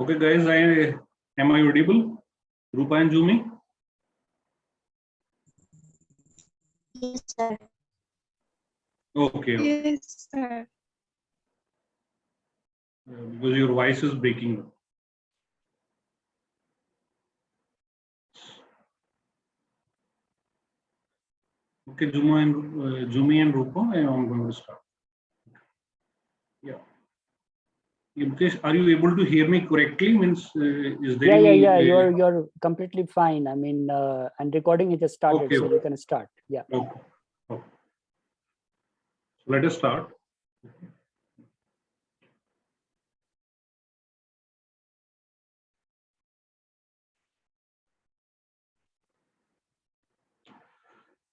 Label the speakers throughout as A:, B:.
A: Okay, guys, am I audible? Rupa and Jumi?
B: Yes, sir.
A: Okay.
C: Yes, sir.
A: Because your voice is breaking. Okay, Jumi and Rupa, I am going to start. Yeah. Mukesh, are you able to hear me correctly? Means, is there any?
D: Yeah. You're completely fine. I mean, and recording it has started,
A: Okay,
D: so
A: okay.
D: you can start. Yeah.
A: Okay. Okay. So let us start.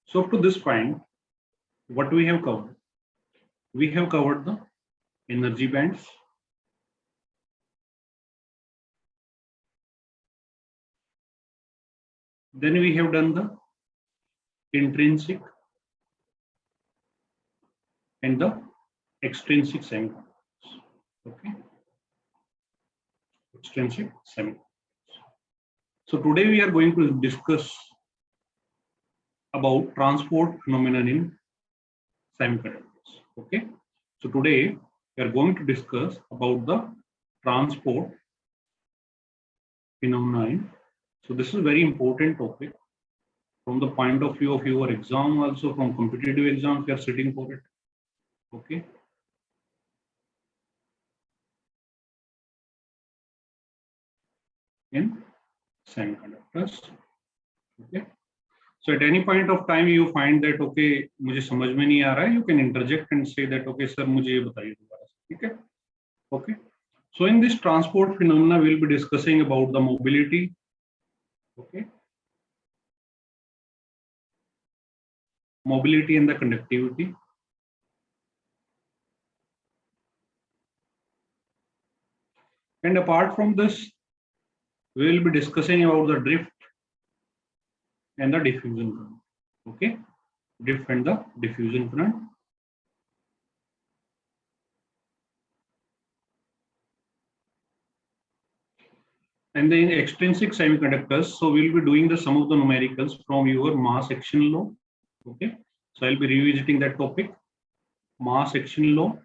A: So up to this point, what we have covered? We have covered the energy bands. Then we have done the intrinsic and the extrinsic semiconductors. Okay. Extrinsic semiconductors. So today we are going to discuss about transport phenomenon in semiconductors. Okay. So today we are going to discuss about the transport phenomenon. So this is a very important topic from the point of view of your exam, also from competitive exams you are sitting for it. Okay. In semiconductors. Okay. So at any point of time you find that okay, मुझे समझ में नहीं आ रहा है, you can interject and say that okay sir मुझे ये बताइए दोबारा से, ठीक है? Okay. So in this transport phenomena we will be discussing about the mobility. Okay. Mobility and the conductivity. And apart from this, we will be discussing about the drift and the diffusion current. Okay. Drift and the diffusion current. And then extrinsic semiconductors, so we'll be doing the sum of the numericals from your mass action law. Okay, so I'll be revisiting that topic, mass action law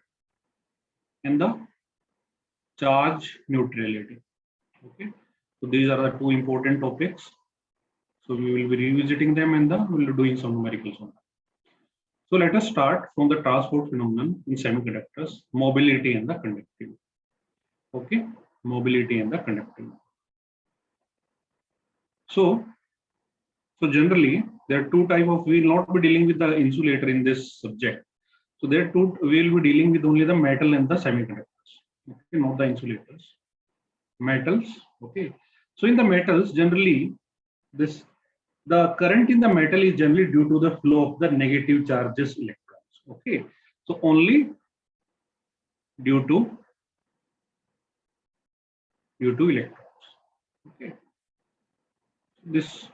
A: and the charge neutrality. Okay, so these are the two important topics. So we will be revisiting them and then we'll be doing some numericals on that. So let us start from the transport phenomenon in semiconductors, mobility and the conductivity. Okay, mobility and the conductivity. So generally there are two type of, we will not be dealing with the insulator in this subject. So there are two, we will be dealing with only the metal and the semiconductors, okay, not the insulators. Metals, okay. So in the metals, generally the current in the metal is generally due to the flow of the negative charges electrons, okay. So only due to electrons, okay. This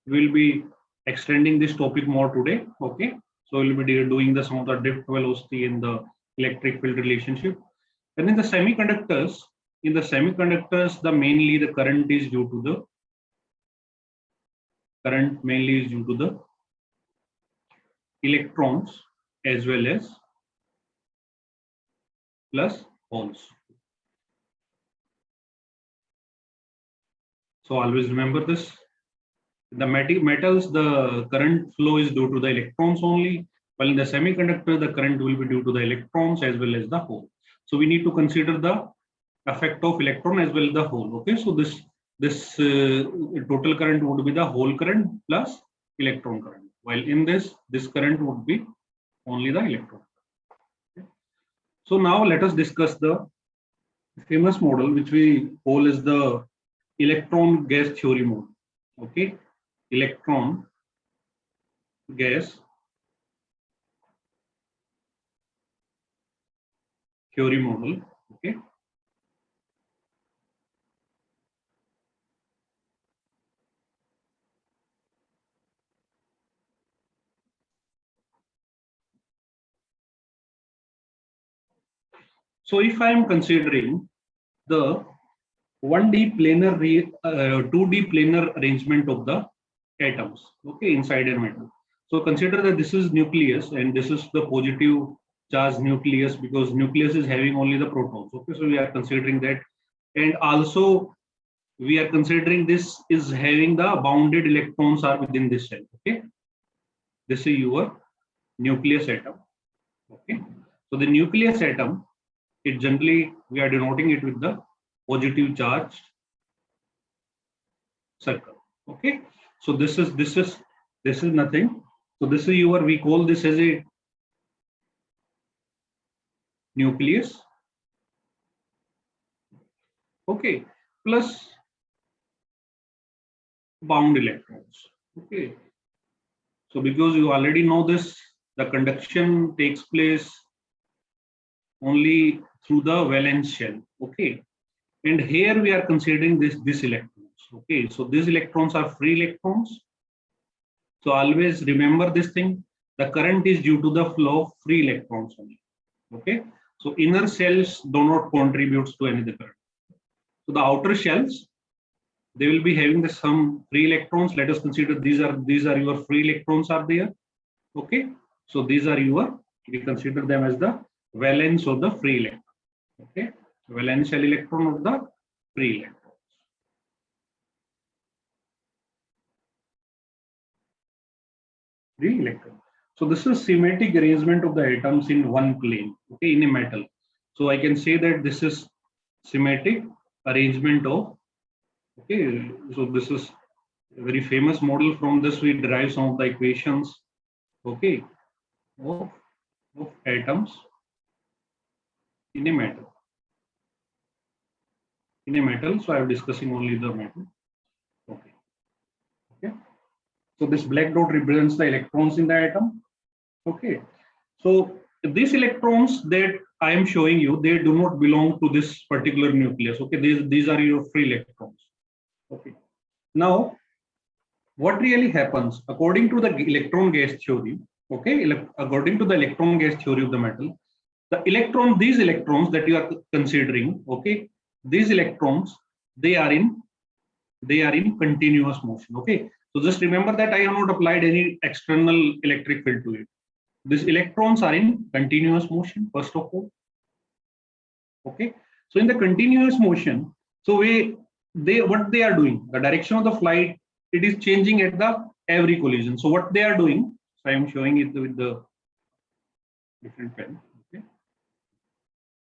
A: will be extending this topic more today, okay. So we'll be doing some of the drift velocity in the electric field relationship. And in the semiconductors, the mainly the current is due to the electrons as well as plus holes. So always remember this. The metals, the current flow is due to the electrons only, while in the semiconductor, the current will be due to the electrons as well as the hole. So we need to consider the effect of electron as well as the hole. Okay, so this total current would be the hole current plus electron current, while in this current would be only the electron. Okay. So now let us discuss the famous model which we call as the electron gas theory model. Okay, electron gas theory model. Okay. So if I am considering the 1D planar, 2D planar arrangement of the atoms, okay, inside a metal. So consider that this is nucleus and this is the positive charge nucleus, because nucleus is having only the protons. Okay, so we are considering that, and also we are considering this is having the bounded electrons are within this cell. Okay, this is your nucleus atom. Okay, so the nucleus atom, it generally we are denoting it with the positive charge circle. Okay, so this is nothing. So this is your, we call this as a nucleus. Okay, plus bound electrons. Okay, so because you already know this, the conduction takes place only through the valence shell. Okay, and here we are considering this electrons. Okay, so these electrons are free electrons. So always remember this thing, the current is due to the flow of free electrons only. Okay, so inner shells do not contribute to any of the current. So the outer shells, they will be having the some free electrons. Let us consider these are your free electrons are there. Okay, so these are your, we consider them as the valence of the free electron. Okay, valence shell electron of the free electron. The electron. So this is symmetric arrangement of the atoms in one plane. Okay, in a metal. So I can say that this is symmetric arrangement of. Okay, so this is a very famous model. From this we derive some of the equations. Okay, of atoms in a metal. In a metal, so I am discussing only the metal. Okay. Okay. So this black dot represents the electrons in the atom. Okay. So these electrons that I am showing you, they do not belong to this particular nucleus. Okay. These are your free electrons. Okay. Now, what really happens according to the electron gas theory? Okay. According to the electron gas theory of the metal, these electrons that you are considering, okay, these electrons, they are in continuous motion. Okay, so just remember that I have not applied any external electric field to it. These electrons are in continuous motion, first of all. Okay, so in the continuous motion, so what they are doing, the direction of the flight, it is changing at the every collision. So what they are doing, so I am showing it with the different pen. Okay,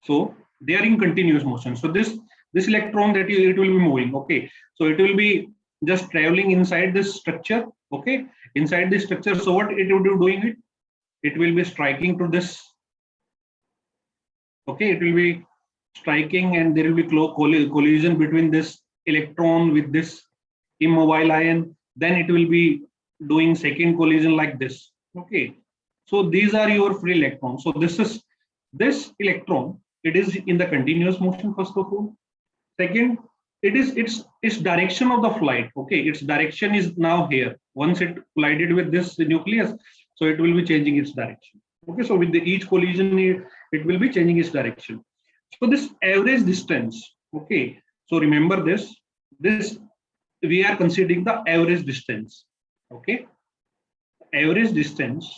A: so they are in continuous motion. So this electron that it will be moving. Okay, so it will be just traveling inside this structure. Okay, inside this structure. So what it will be doing, it will be striking to this. Okay, it will be striking, and there will be collision between this electron with this immobile ion. Then it will be doing second collision like this. Okay, so these are your free electrons. So this electron, it is in the continuous motion, first of all. Second, it is its direction of the flight. Okay, its direction is now here. Once it collided with this nucleus, so it will be changing its direction. Okay, so with each collision, it will be changing its direction. So this average distance. Okay, so remember this we are considering the average distance. Okay, average distance,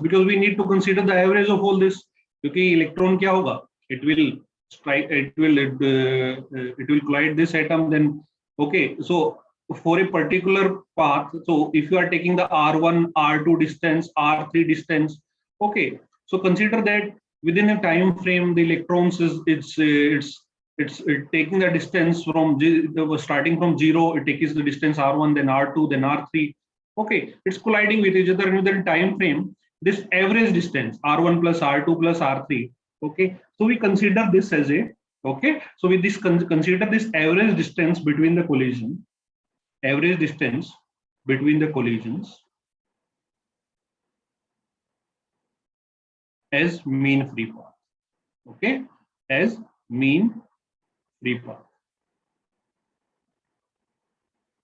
A: because we need to consider the average of all this. क्योंकि electron क्या होगा, it will collide this atom. Then okay, so for a particular path, so if you are taking the r1 r2 distance, r3 distance, okay, so consider that within a time frame the electrons it's taking the distance from starting from 0, it takes the distance r1, then r2, then r3. Okay, it's colliding with each other within time frame. This average distance r1 plus r2 plus r3. Okay, so we consider this as a, okay, so with this consider this average distance between the collision, average distance between the collisions as mean free path. Okay, as mean free path.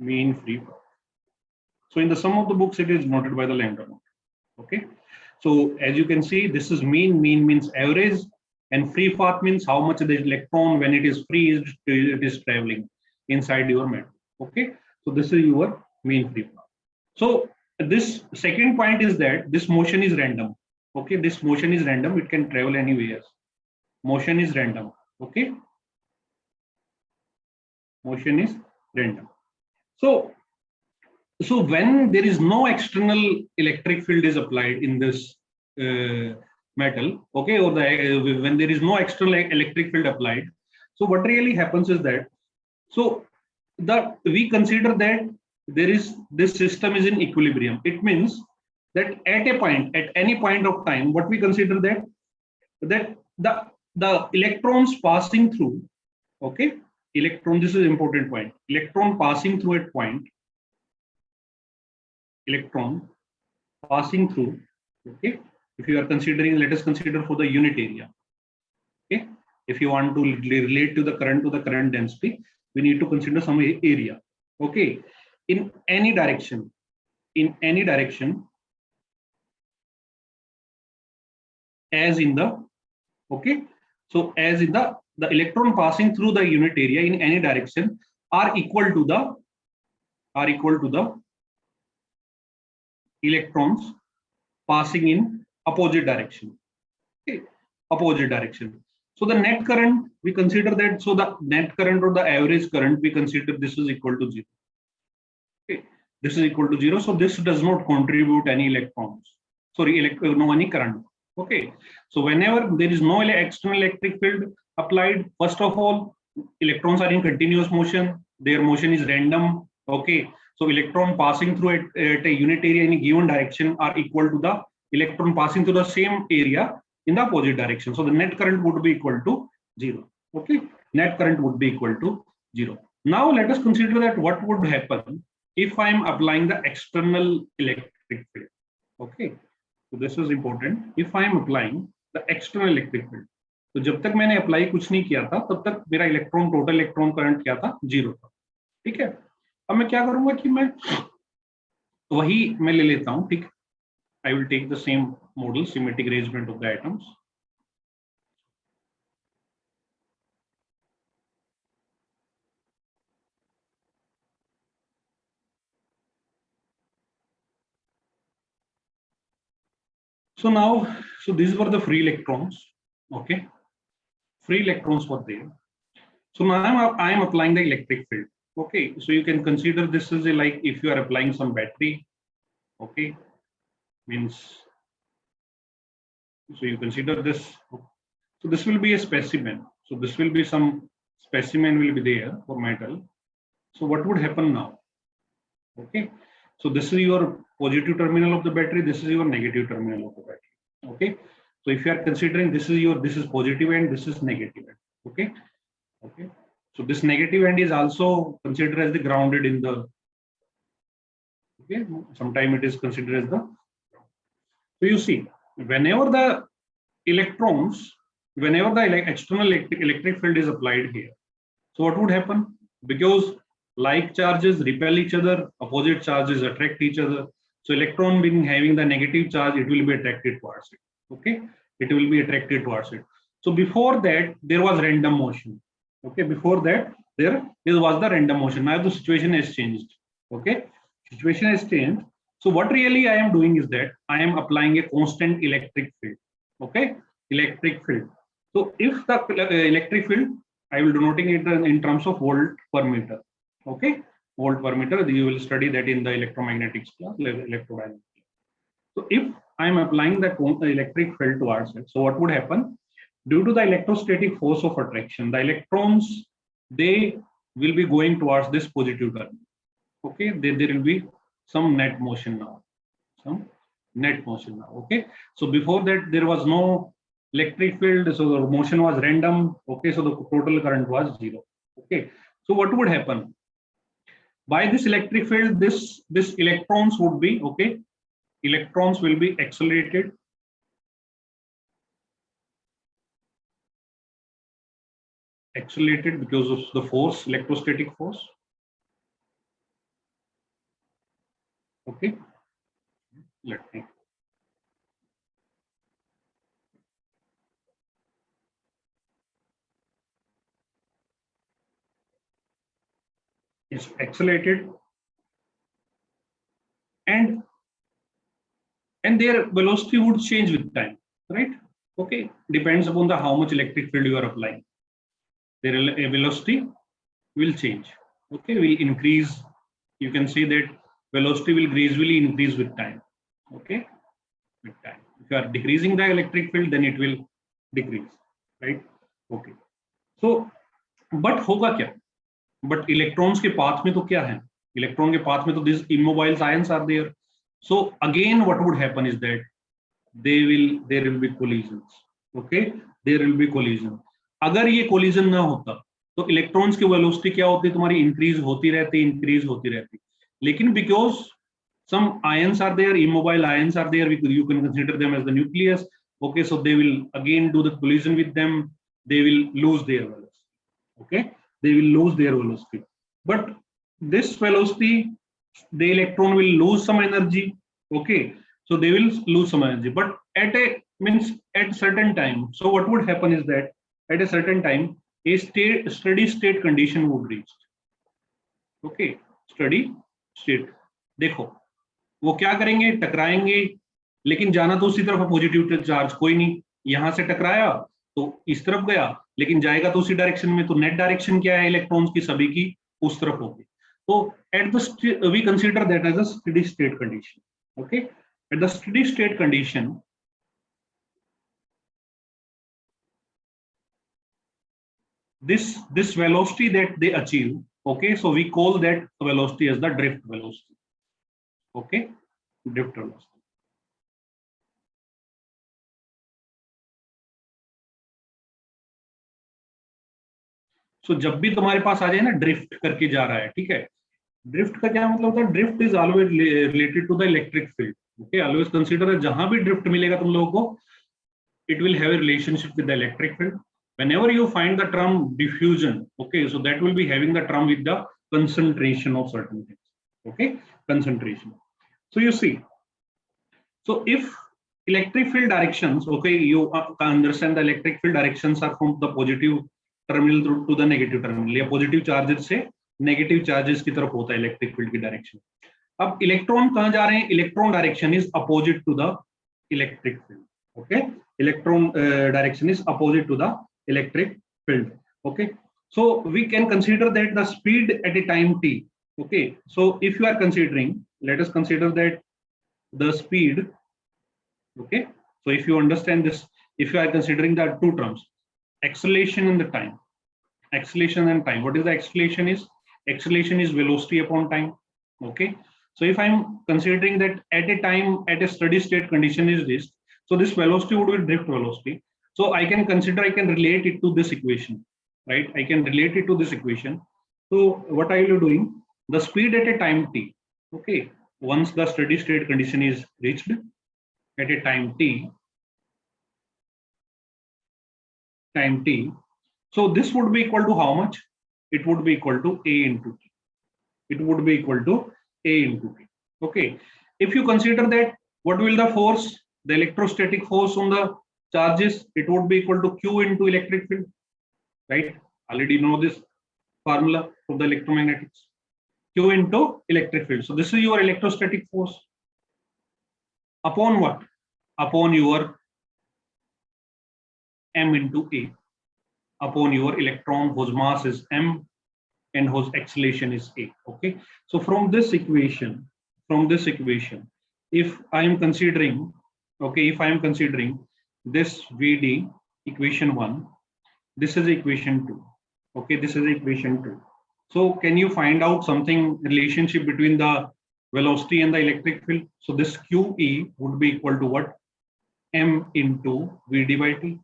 A: Mean free path. So in the sum of the books, it is noted by the lambda naught. Okay, so as you can see, this is mean. Mean means average, And free path means how much the electron, when it is free, it is traveling inside your metal. Okay, so this is your mean free path. So this second point is that this motion is random. Okay, this motion is random, it can travel anywhere. Motion is random. Okay, motion is random. So when there is no external electric field is applied in this metal, okay, or when there is no external electric field applied, so what really happens is that, so we consider that this system is in equilibrium. It means that at any point of time, what we consider that the electrons passing through, okay, this is important point, electron passing through at point, electron passing through, okay, if you are considering, let us consider for the unit area, okay, if you want to relate to the current density, we need to consider some area, okay, in any direction, as in the, okay, so as in the electron passing through the unit area in any direction are equal to the electrons passing in opposite direction, okay, opposite direction. So the net current, we consider that, so the net current or the average current, we consider this is equal to 0. Okay, this is equal to 0. So this does not contribute any electrons, sorry, no any current. Okay, so whenever there is no external electric field applied, first of all, electrons are in continuous motion, their motion is random. Okay, so electron passing through at a unit area in a given direction are equal to the electron passing through the same area in the opposite direction. So the net current would be equal to 0. Okay, net current would be equal to 0. Now let us consider that what would happen if I am applying the external electric field. Okay, so this is important. If I am applying the external electric field, तो जब तक मैंने apply कुछ नहीं किया था तब तक मेरा टोटल इलेक्ट्रॉन करंट क्या था, 0 था. ठीक है, अब मैं क्या करूंगा कि मैं वही मैं ले लेता हूं. ठीक, I will take the same model, symmetric arrangement of the atoms. So now, so these were the free electrons. Okay, free electrons were there. So now I am applying the electric field. Okay, so you can consider this is like if you are applying some battery. Okay, means, so you consider this. So this will be a specimen. So this will be some specimen will be there for metal. So what would happen now? Okay, so this is your positive terminal of the battery. This is your negative terminal of the battery. Okay, so if you are considering this is positive end, this is negative end. Okay, okay. So this negative end is also considered as the grounded in the. Okay, sometimes it is considered as the. So you see, whenever the electrons, whenever the external electric field is applied here, so what would happen? Because like charges repel each other, opposite charges attract each other. So electron being having the negative charge, it will be attracted towards it. Okay, it will be attracted towards it. So before that, there was random motion. Okay, before that, there was the random motion. Now the situation has changed. Okay, situation has changed. So what really I am doing is that I am applying a constant electric field. Okay, electric field. So if the electric field, I will denoting it in terms of volt per meter. Okay, volt per meter. You will study that in the electromagnetics class, electrodynamics. So if I am applying the electric field towards it, so what would happen? Due to the electrostatic force of attraction, the electrons, they will be going towards this positive terminal. Okay, there will be some net motion now. Some net motion now. Okay, so before that there was no electric field, so the motion was random. Okay, so the total current was 0. Okay, so what would happen? By this electric field, this electrons would be, okay, electrons will be accelerated. Accelerated because of the force, electrostatic force. Okay, let me. is accelerated, and their velocity would change with time, right? Okay, depends upon the how much electric field you are applying. Their velocity will change. Okay, will increase. You can see that velocity will gradually increase with time. Okay, with time. If you are decreasing the electric field, then it will decrease, right? Okay. So, but होगा क्या? But electrons के path में तो क्या है? Electron के path में तो these immobile ions are there. So again, what would happen is that there will be collisions. Okay, there will be collision. अगर ये collision ना होता तो electrons की velocity क्या होती, तुम्हारी increase होती रहती. लेकिन because some ions are there, immobile ions are there, you can consider them as the nucleus. Okay, so they will again do the collision with them. They will lose their velocity. Okay, they will lose their velocity. But this velocity, the electron will lose some energy. Okay, so they will lose some energy, but at certain time. So what would happen is that at a certain time, a steady state condition would reach. Okay, steady state. देखो वो क्या करेंगे, टकराएंगे, लेकिन जाना तो उसी तरफ positive charge कोई नहीं, यहां से टकराया तो इस तरफ गया, लेकिन जाएगा तो उसी डायरेक्शन में, तो नेट डायरेक्शन क्या है इलेक्ट्रॉन्स की, सभी की उस तरफ होगी. तो at the we consider that as a steady state condition. Okay, at the steady state condition this velocity that they achieve, okay, so we call that velocity as the drift velocity. Okay, drift velocity. So जब भी तुम्हारे पास आ जाए ना drift करके जा रहा है, ठीक है, ड्रिफ्ट का क्या मतलब होता है, drift is always related to the electric field. Okay, always consider जहां भी ड्रिफ्ट मिलेगा तुम लोगों को, it will have a relationship with the electric field. Whenever you find the term diffusion, okay, so that will be having the term with the concentration of certain things. Okay, concentration. So you see, so if electric field directions, okay, you understand the electric field directions are from the positive terminal through to the negative terminal, या positive charges से negative charges की तरफ होता है electric field की direction. अब electron कहां जा रहे हैं, electron direction is opposite to the electric field. Okay, electron direction is opposite to the electric field. Okay, so we can consider that the speed at a time t. Okay, so if you are considering, let us consider that the speed. Okay, so if you understand this, if you are considering the two terms, acceleration and the time, acceleration and time, what is the acceleration is? Acceleration is velocity upon time. Okay, so if I'm considering that at a time, at a steady state condition is this, so this velocity would be drift velocity. So I can consider, I can relate it to this equation, right? I can relate it to this equation. So what I will be doing, the speed at a time t, okay, once the steady state condition is reached at a time t, so this would be equal to how much? It would be equal to a into t. It would be equal to a into t. Okay, if you consider that, what will the force, the electrostatic force on the charges, it would be equal to q into electric field, right? Already know this formula of the electromagnetics, q into electric field. So this is your electrostatic force upon what? Upon your m into a, upon your electron whose mass is m and whose acceleration is a. Okay, so from this equation, if I am considering, okay, if I am considering this Vd, equation 1, this is equation 2. Okay, this is equation 2. So can you find out something relationship between the velocity and the electric field? So this QE would be equal to what? M into Vd by T.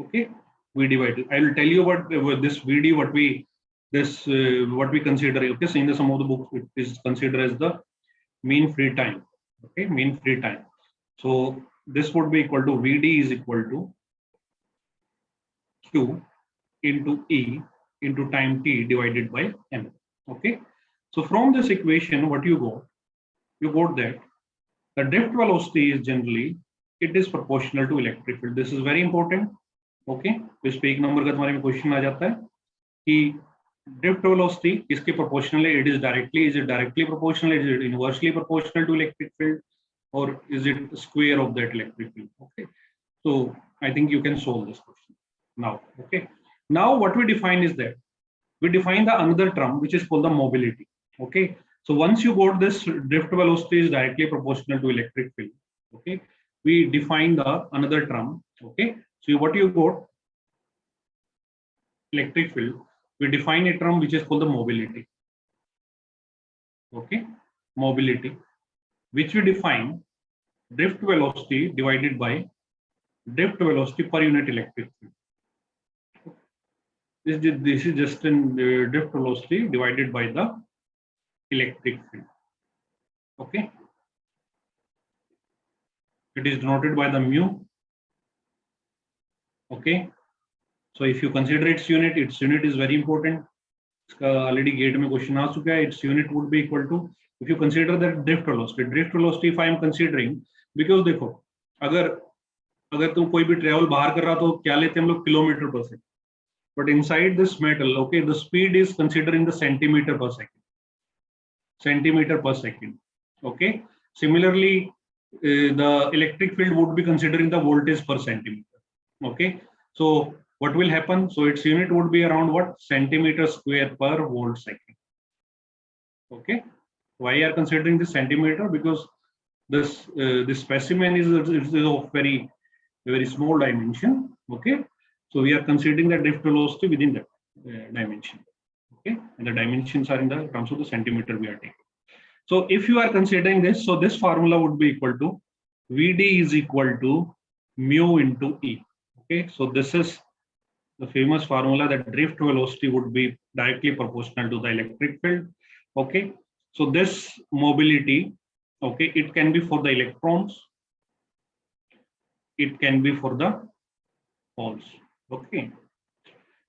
A: Okay, Vd by T. I will tell you what this Vd, what we consider. Okay, so in the some of the books it is considered as the mean free time. Okay, mean free time. So this would be equal to Vd is equal to Q into E into time t divided by m. Okay, so from this equation, what you got? You got that the drift velocity is generally, it is proportional to electric field. This is very important. Okay, तो इस पे एक number का तुम्हारे में question आ जाता है कि drift velocity इसके proportional है, is it directly proportional, is it inversely proportional to electric field, or is it square of that electric field? Okay, so I think you can solve this question now. Okay, now what we define is that we define the another term which is called the mobility. Okay, so once you got this drift velocity is directly proportional to electric field, okay, we define the another term. Okay, so what you got electric field, we define a term which is called the mobility. Okay, mobility, which we define drift velocity divided by drift velocity per unit electric field. This is just in drift velocity divided by the electric field. Okay, it is denoted by the mu. Okay, so if you consider its unit is very important. Already gate में question आ चुका है. Its unit would be equal to, if you consider that drift velocity if I am considering, because देखो अगर तुम कोई भी travel बाहर कर रहा तो क्या लेते हैं हम लोग, किलोमीटर पर second, but inside this metal, okay, the speed is considering the centimeter per second. Okay, similarly the electric field would be considering the voltage per centimeter. Okay, so what will happen, so its unit would be around what, centimeter square per volt second. Okay, why are considering this centimeter, because this specimen is of very small dimension. Okay, so we are considering the drift velocity within that dimension. Okay, and the dimensions are in the terms of the centimeter we are taking. So if you are considering this, so this formula would be equal to Vd is equal to mu into E. Okay, so this is the famous formula that drift velocity would be directly proportional to the electric field. Okay, so this mobility, okay, it can be for the electrons, it can be for the holes. Okay,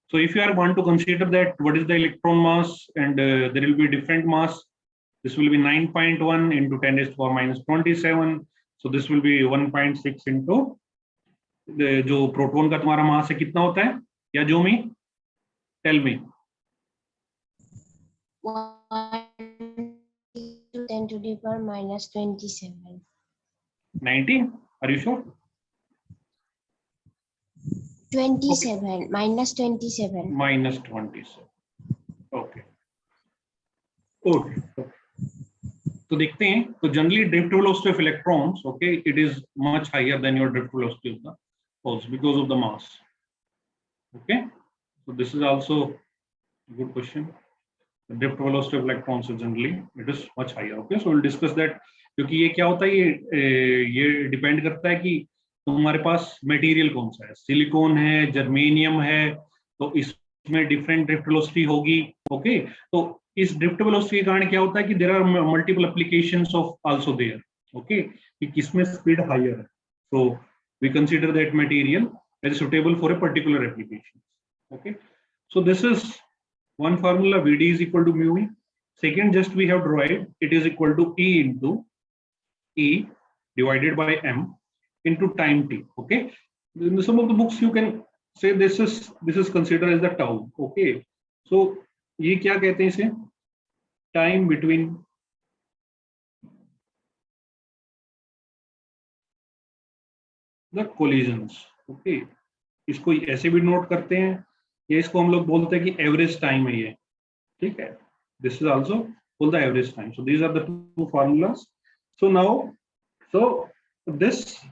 A: so if you are want to consider that what is the electron mass, and there will be different mass, this will be 9.1 into 10 raised to power minus 27. So this will be 1.6 into जो proton का तुम्हारा mass है कितना होता है, या जो me tell me,
B: 10 to the power minus 27.
A: 90, are you sure?
B: 27,
A: okay.
B: minus 27.
A: Minus 27. Okay. Okay. तो देखते हैं, तो generally drift velocity of electrons, okay, it is much higher than your drift velocity of the holes because of the mass. Okay, so this is also a good question. The drift velocity of electrons is generally it is much higher. Okay, so we'll discuss that. क्योंकि ये क्या होता है, ये depend करता है कि तुम्हारे पास मटेरियल कौन सा है, सिलिकॉन है, जर्मेनियम है, तो इसमें डिफरेंट ड्रिफ्ट वेलोसिटी होगी. ओके, तो इस ड्रिफ्ट वेलोसिटी के कारण क्या होता है कि there are multiple applications of also there. Okay, कि किसमें स्पीड हायर है, so we consider that material as suitable for a particular application. Okay, so this is one formula, Vd is equal to mu E. Second, just we have derived, it is equal to E into E divided by M into time t. Okay, in some of the books you can say this is considered as the tau. Okay, so ये क्या कहते हैं इसे, time between the collisions. Okay, इसको ऐसे भी note करते हैं, ये इसको हम लोग बोलते हैं कि एवरेज टाइम है ये. ठीक है, this is also called the average time. So these are the two formulas. So now, so this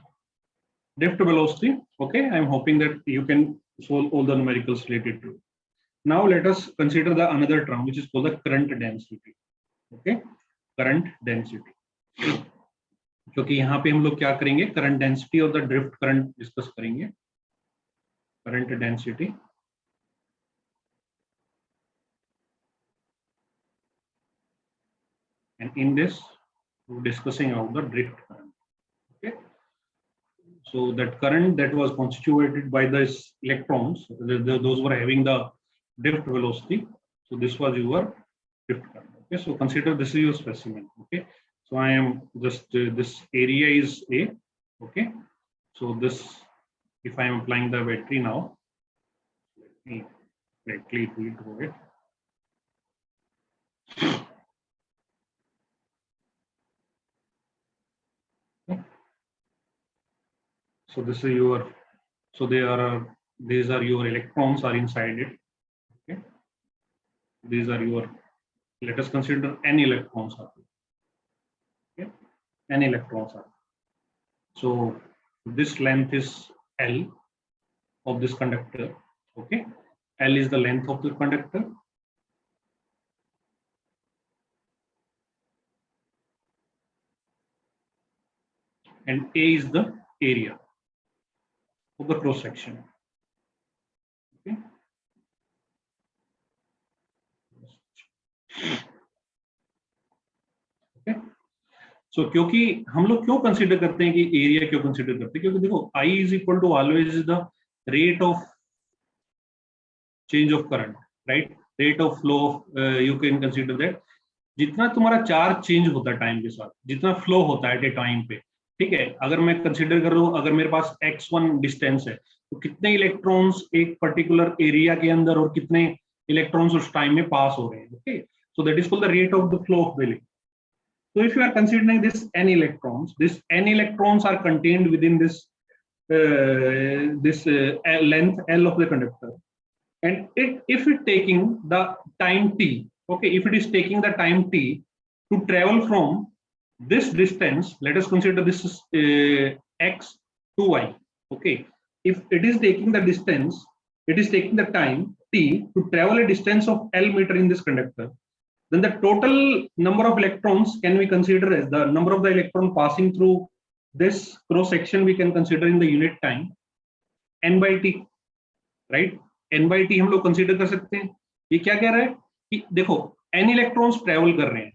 A: drift velocity, okay, I am hoping that you can solve all the numericals related to it. Now let us consider the another term which is called the current density. Okay, current density, क्योंकि यहाँ पे हम लोग क्या करेंगे, current density और the drift current discuss करेंगे. Current density and in this we're discussing about the drift current. Okay, so that current that was constituted by the electrons, those were having the drift velocity, so this was your drift current. Okay, so consider this is your specimen. Okay, so I am just this area is A. Okay, so this, if I am applying the battery now, let me directly do it. So this is your, so these are your electrons are inside it. Okay, these are your, let us consider n electrons are there. Okay, n electrons are. So this length is L of this conductor. Okay, L is the length of the conductor. And A is the area of the cross section. Okay. Okay. So क्योंकि हम लोग क्यों consider करते हैं कि area क्यों consider करते हैं, क्योंकि देखो I is equal to always the rate of change of current, right? Rate of flow, you can consider that. जितना तुम्हारा चार्ज चेंज होता है टाइम के साथ, जितना फ्लो होता है एट ए टाइम पे, ठीक है, अगर मैं कंसीडर कर रहा हूँ, अगर मेरे पास x1 डिस्टेंस है तो कितने इलेक्ट्रॉन्स एक पर्टिकुलर एरिया के अंदर और कितने इलेक्ट्रॉन्स उस टाइम में पास हो रहे हैं. Okay, so that is called the rate of the flow of the electron. So if you are considering this n electrons are contained within this length L of the conductor, and if it taking the time t, okay, if it is taking the time t to travel from this distance, let us consider this is x to y. Okay, if it is taking the distance, it is taking the time t to travel a distance of L meter in this conductor, then the total number of electrons can we consider as the number of the electron passing through this cross section, we can consider in the unit time n by t, right? n by t हम लोग consider कर सकते हैं. ये क्या कह रहा है कि देखो n electrons travel कर रहे हैं.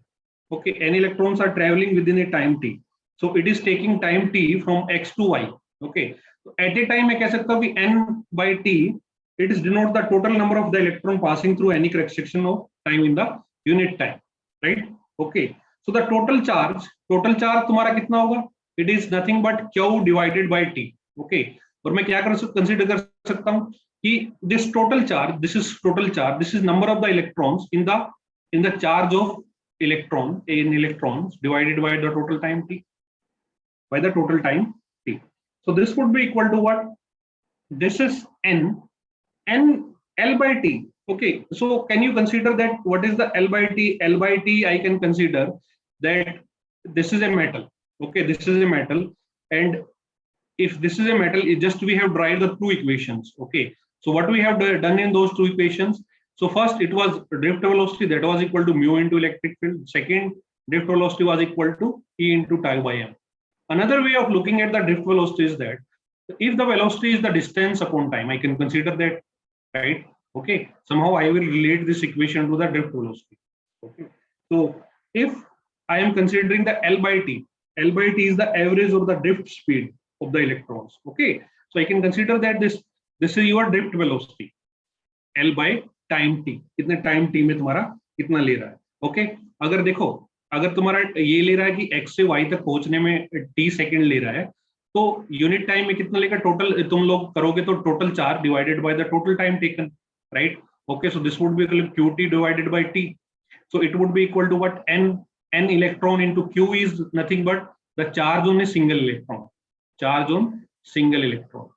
A: Okay, n electrons are traveling within a time t, so it is taking time t from x to y. Okay, so at a time मैं कह सकता हूँ कि n by t, it is denote the total number of the electron passing through any cross section of time in the unit time, right? Okay, so the total charge तुम्हारा कितना होगा? It is nothing but q divided by t. Okay, और मैं क्या consider कर सकता हूँ कि this total charge, this is number of the electrons in the charge of electron in electrons divided by the total time t, by the total time t. So this would be equal to what? This is n L by t. Okay, so can you consider that what is the L by t? L by t, I can consider that this is a metal. Okay, this is a metal, and if this is a metal, it just we have derived the two equations. Okay, so what we have done in those two equations? So first it was drift velocity, that was equal to mu into electric field. Second, drift velocity was equal to E into tau by m. Another way of looking at the drift velocity is that if the velocity is the distance upon time, I can consider that, right? Okay, somehow I will relate this equation to the drift velocity. Okay, so if I am considering the L by t is the average of the drift speed of the electrons. Okay, so I can consider that this is your drift velocity L by time t. कितने time t में तुम्हारा कितना ले रहा है. Okay, अगर देखो, अगर तुम्हारा ये ले रहा है कि x से y तक पहुंचने में t सेकंड ले रहा है, तो यूनिट टाइम में कितना लेगा टोटल, तुम लोग करोगे तो total charge divided by the total time taken, right? Okay, so this would be equal to qt divided by t. So it would be equal to what? N electron into q is nothing but the charge on a single electron. Charge on single electron.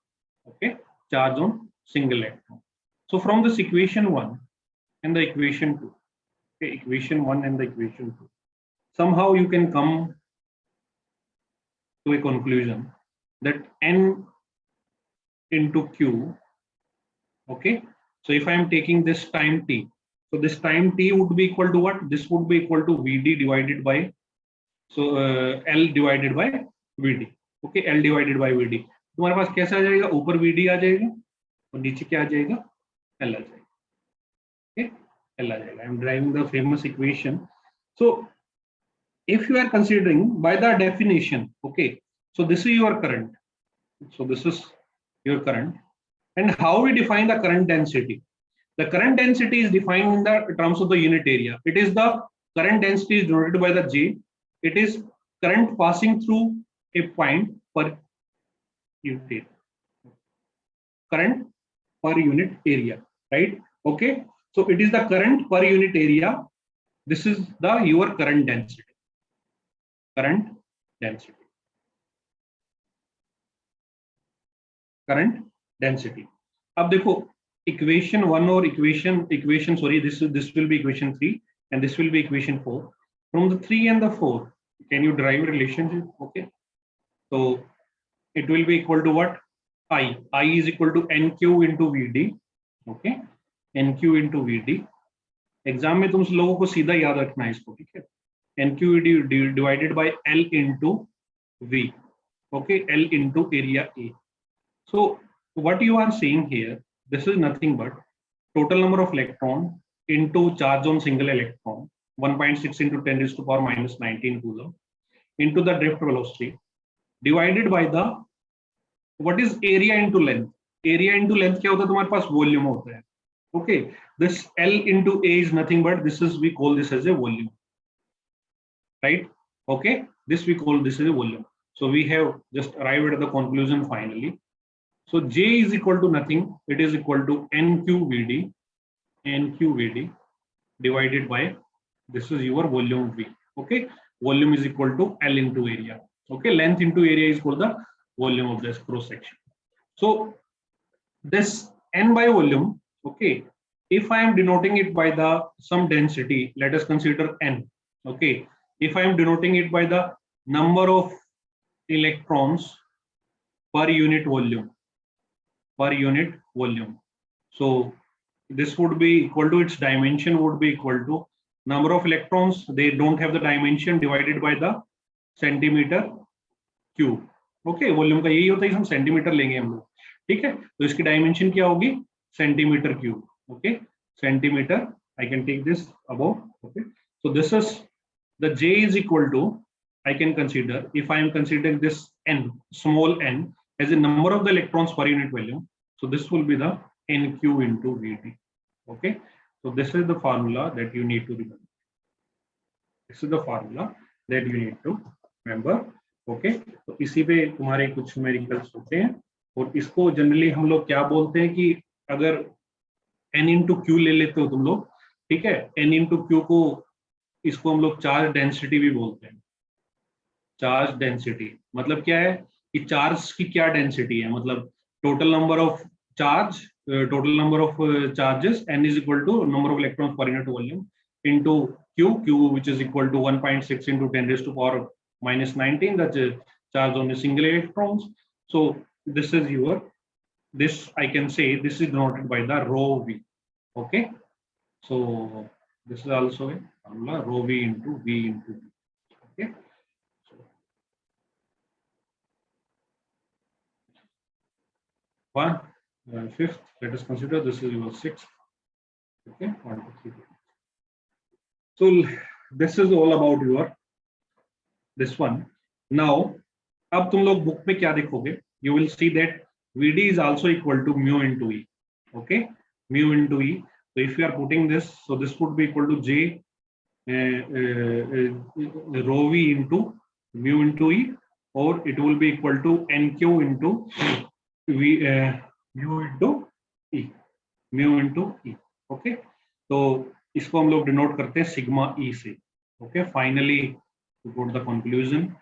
A: Okay, charge on single electron. So from this equation 1 and the equation 2, okay, equation 1 and the equation 2, somehow you can come to a conclusion that n into q. Okay, so if I am taking this time t, so this time t would be equal to what? This would be equal to Vd divided by, so L divided by Vd. Okay, L divided by Vd. तुम्हारे पास कैसा आ जाएगा? ऊपर Vd आ जाएगा और नीचे क्या आ जाएगा? L आ जाएगा. Okay, L आ जाएगा. I am deriving the famous equation. So if you are considering by the definition, okay, so this is your current. So this is your current. And how we define the current density? The current density is defined in the terms of the unit area. It is the current density is denoted by the J. It is current passing through a point per unit area. Current per unit area, right? Okay, so it is the current per unit area this is the your current density. Current density. Current density. अब देखो equation 1 or equation sorry, this will be equation 3 and this will be equation 4. From the 3 and the 4, can you derive relationship? Okay, so it will be equal to what? I is equal to NQ into VD. Okay, NQ into VD. Exam में तुम लोगों को सीधा याद रखना है इसको, ठीक है? NQ divided by L into V. Okay, L into area A. So what you are seeing here, this is nothing but total number of electron into charge on single electron, 1.6 into 10 raised to power minus 19 coulomb, into the drift velocity divided by the what is area into length. Area into length क्या होता है? तुम्हारे पास volume होता है. Okay, this L into A is nothing but this is, we call this as a volume, right? Okay, this we call this as a volume. So we have just arrived at the conclusion finally. So J is equal to nothing, it is equal to NQVD divided by, this is your volume V. Okay, volume is equal to L into area. Okay, length into area is called the volume of this cross section. So this N by volume, okay, if I am denoting it by the some density, let us consider N. Okay, if I am denoting it by the number of electrons per unit volume, so this would be equal to, its dimension would be equal to number of electrons, they don't have the dimension, divided by the centimeter cube. Okay, volume का यही होता है, हम centimetre लेंगे हम लोग, ठीक है? तो इसकी डायमेंशन क्या होगी? Centimetre cube. Okay, centimetre, I can take this above. Okay, so this is the J is equal to, I can consider, if I am considering this N, small n, as a number of the electrons per unit volume, so this will be the NQ into VD. Okay, so this is the formula that you need to remember. This is the formula that you need to remember. Okay, तो इसी पे तुम्हारे कुछ numericals होते हैं, और इसको generally हम लोग क्या बोलते हैं कि अगर n इंटू क्यू ले लेते हो तुम लोग, ठीक है? n इंटू क्यू को, इसको हम लोग चार्ज डेंसिटी भी बोलते हैं. चार्ज डेंसिटी मतलब क्या है कि चार्ज की क्या डेंसिटी है, मतलब total number of charge, total number of charges, n is equal to number of electrons per unit volume into q which is equal to 1.6 into 10 raised to power minus 19, that's a charge on the single electrons. So this is your, this I can say this is denoted by the rho v. Okay, so this is also a formula, rho v into v. Okay, so one fifth, let us consider this is your sixth. Okay, 1 2 3. So this is all about your this one. Now, अब तुम लोग book में क्या देखोगे? You will see that VD is also equal to mu into E. Okay, mu into E. So if you are putting this, so this would be equal to J rho V into mu into E, or it will be equal to NQ into V mu into E. Mu into E. Okay, तो इसको हम लोग denote करते हैं sigma E से. Okay, finally to go to the conclusion,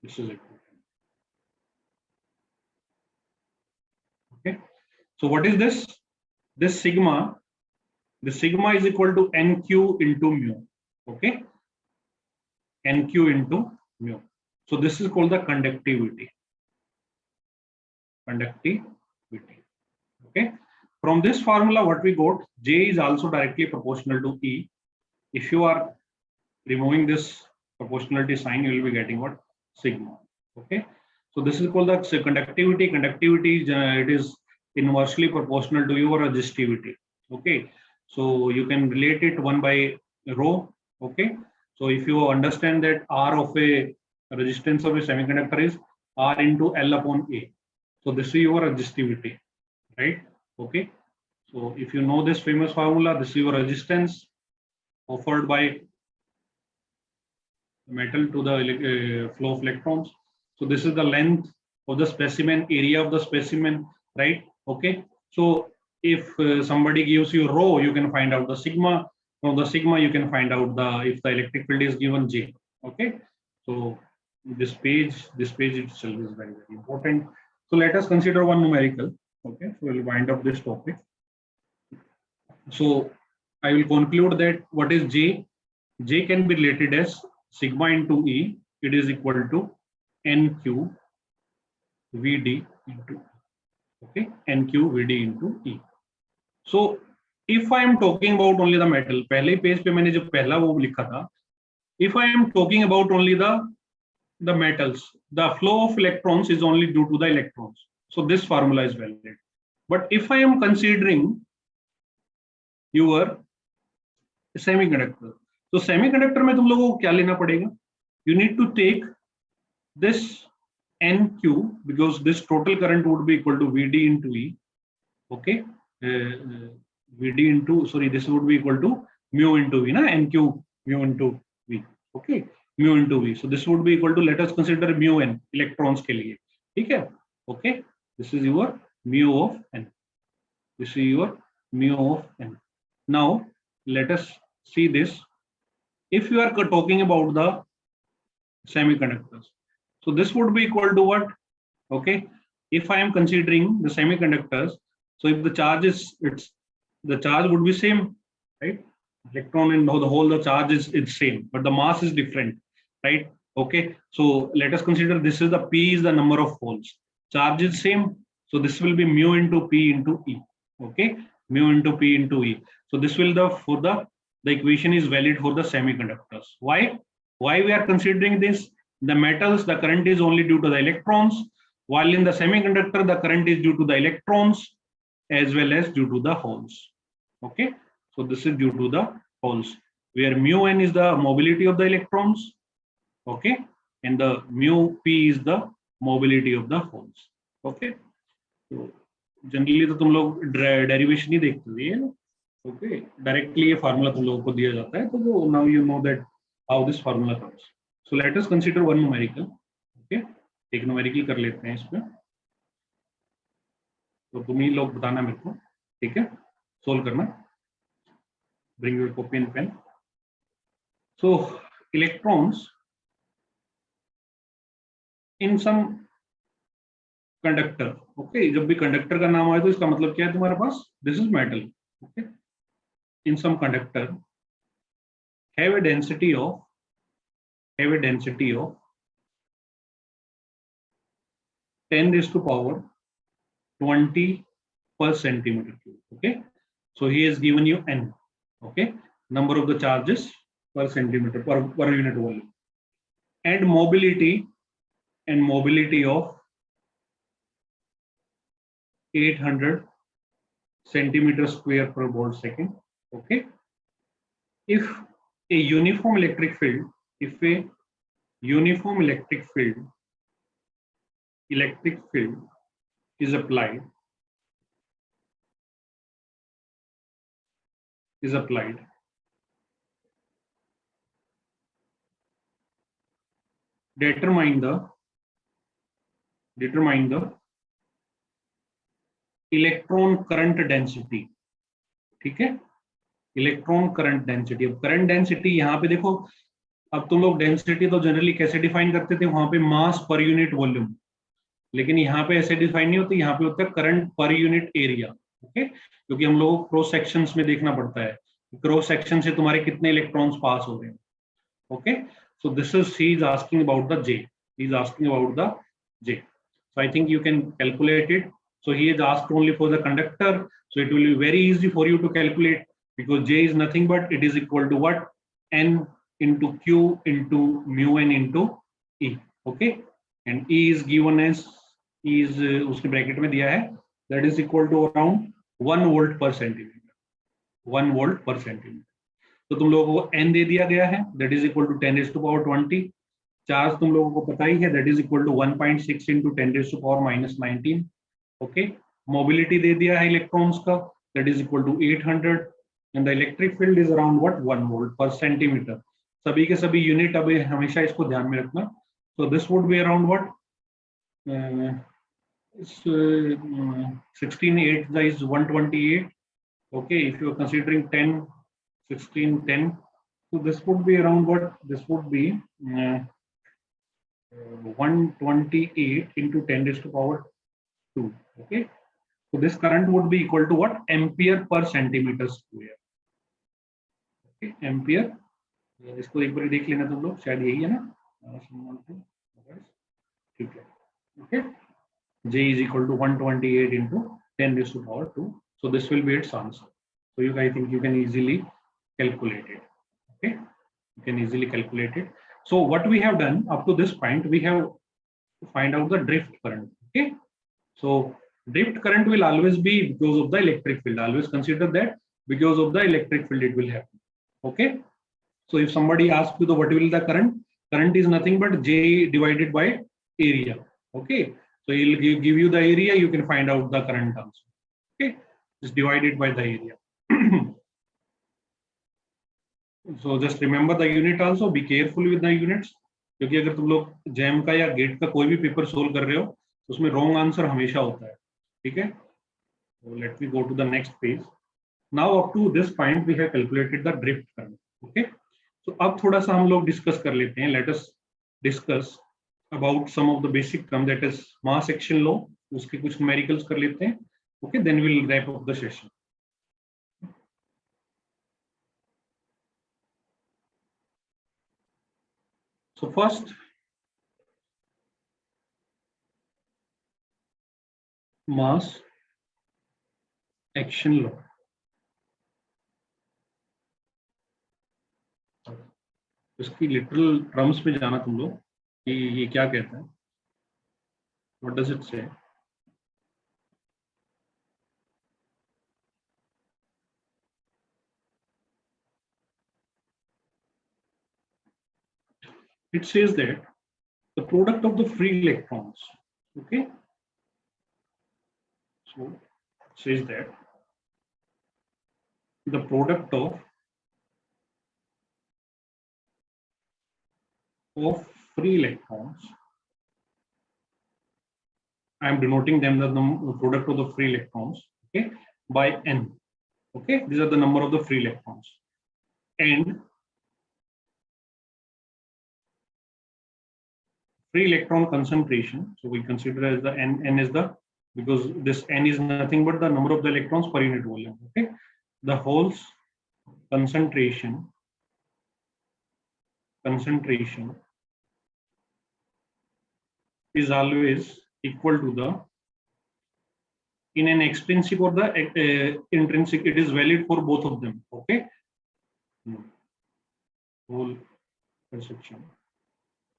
A: this is it. Okay, so what is this? This sigma, the sigma is equal to NQ into mu. Okay, NQ into mu. So this is called the conductivity. Conductivity. Okay, from this formula what we got, J is also directly proportional to E. If you are removing this proportionality sign, you will be getting what? Sigma. Okay, so this is called the conductivity. Conductivity is it is inversely proportional to your resistivity. Okay, so you can relate it 1 by rho. Okay, so if you understand that R of a resistance of a semiconductor is R into L upon A, so this is your resistivity, right? Okay, so if you know this famous formula, this is your resistance offered by metal to the flow of electrons. So this is the length of the specimen, area of the specimen, right? Okay, so if somebody gives you rho, you can find out the sigma. From the sigma, you can find out the if the electric field is given J. Okay, so this page itself is very, very important. So let us consider one numerical. Okay, so we'll wind up this topic. So I will conclude that what is J? J can be related as sigma into E. It is equal to NQ VD into, okay, NQ VD into E. So if I am talking about only the metal, पहले page पे मैंने जो पहला वो लिखा था, if I am talking about only the metals, the flow of electrons is only due to the electrons. So this formula is valid. But if I am considering your semiconductor, so semiconductor में तुम लोगों को क्या लेना पड़ेगा? You need to take this NQ because this total current would be equal to VD into E. Okay, VD into, sorry, this would be equal to mu into V, na? NQ mu into V. Okay, mu into V. So this would be equal to, let us consider mu n electrons के लिए, ठीक है? Okay, this is your mu of n. This is your mu of n. Now let us see this. If you are talking about the semiconductors, so this would be equal to what? Okay, if I am considering the semiconductors, so if the charge is, the charge would be same, right? Electron and the whole, the charge is same, but the mass is different, right? Okay, so let us consider this is the P is the number of holes. Charge is same, so this will be mu into P into E. Okay, mu into P into E. So this will the equation is valid for the semiconductors. Why? Why we are considering this? The metals, the current is only due to the electrons, while in the semiconductor, the current is due to the electrons as well as due to the holes. Okay, so this is due to the holes, where mu n is the mobility of the electrons, okay, and the mu p is the mobility of the holes. Okay, so generally तो तुम लोग derivation ही देखते हो, okay, directly ये formula तुम लोगों को दिया जाता है, तो वो now you know that how this formula comes. So let us consider one numerical. Okay, एक numerical कर लेते हैं इसमें, तो तुम ही लोग बताना मेरे को, ठीक है, सोल्व करना. Bring your copy and pen. So electrons in some conductor, okay, जब भी conductor का नाम आए तो इसका मतलब क्या है तुम्हारे पास? This is metal. Okay, in some conductor have a density of 10 raised to power 20 per centimeter cube. Okay, so he has given you n. Okay, number of the charges per centimeter per unit volume, and mobility of 800 centimeters square per volt second. Okay, if a uniform electric field, is applied, determine the electron current density. ठीक है, electron current density. अब current density यहाँ पे देखो, अब तुम लोग density तो जनरली कैसे डिफाइन करते थे, वहां पे मास पर यूनिट वॉल्यूम, लेकिन यहाँ पे ऐसे डिफाइन नहीं होती, यहाँ पे होता है current per unit area. Okay, क्योंकि हम लोग क्रॉस सेक्शंस में देखना पड़ता है, क्रॉस सेक्शन से तुम्हारे कितने इलेक्ट्रॉन्स पास हो रहे हैं. Okay, so this is he is asking about the J. So I think you can calculate it. So he is asked only for the conductor, so it will be very easy for you to calculate, because J is nothing but it is equal to what? N into Q into mu n into E. Okay, and E is given as उसके bracket में दिया है, that is equal to around 1 volt per centimeter. 1 volt per centimeter. तो तुम लोगों को n दे दिया गया है, that is equal to 10 raised to power 20. Charge तुम लोगों को पता ही है, that is equal to 1.6 into 10 raised to power minus 19. Okay, mobility दे दिया है इलेक्ट्रॉन्स का, that is equal to 800, and the electric field is around what? 1 volt per centimeter. सभी के सभी यूनिट अभी हमेशा इसको ध्यान में रखना. So this would be around what? 16 8 is 128. Okay, if you are considering 10, 16, 10, so this would be around what? This would be 128 into 10 raised to power 2. Okay, so this current would be equal to what? Ampere per centimeter square. Okay, ampere. इसको एक बार देख लेना तुम लोग, शायद यही है ना? ठीक है. Okay, J is equal to 128 into 10 raised to power 2. So this will be its answer. So I think you can easily calculate it. Okay, you can easily calculate it. So what we have done up to this point, we have to find out the drift current. Okay, so drift current will always be because of the electric field. Always consider that because of the electric field it will happen. Okay, so if somebody asks you the what will the current is nothing but J divided by area. Okay, so he'll give you the area, you can find out the current also. Okay, it's divided by the area. So just remember the unit also, be careful with the units, क्योंकि अगर तुम लोग jam का या gate का कोई भी paper solve कर रहे हो तो उसमें रॉन्ग आंसर हमेशा होता है. ठीक है, let me go to the next page. Now up to this point we have calculated the drift current. Okay, तो अब थोड़ा सा हम लोग डिस्कस कर लेते हैं. Let us discuss about some of the basic term, that is mass action law. उसके कुछ न्यूमेरिकल्स कर लेते हैं. Okay, then we'll wrap up the session. So first, mass action law. इसकी लिटरल टर्म्स में जाना तुम लोग कि ये क्या कहता है. What does it say? It says that the product of the free electrons. Okay, so it says that the product of free electrons, I am denoting them the product of the free electrons, okay, by n. Okay, these are the number of the free electrons, and free electron concentration, so we consider as the n is the, because this n is nothing but the number of the electrons per unit volume. Okay, the holes concentration is always equal to the, in an extrinsic or the intrinsic, it is valid for both of them. Okay, hole perception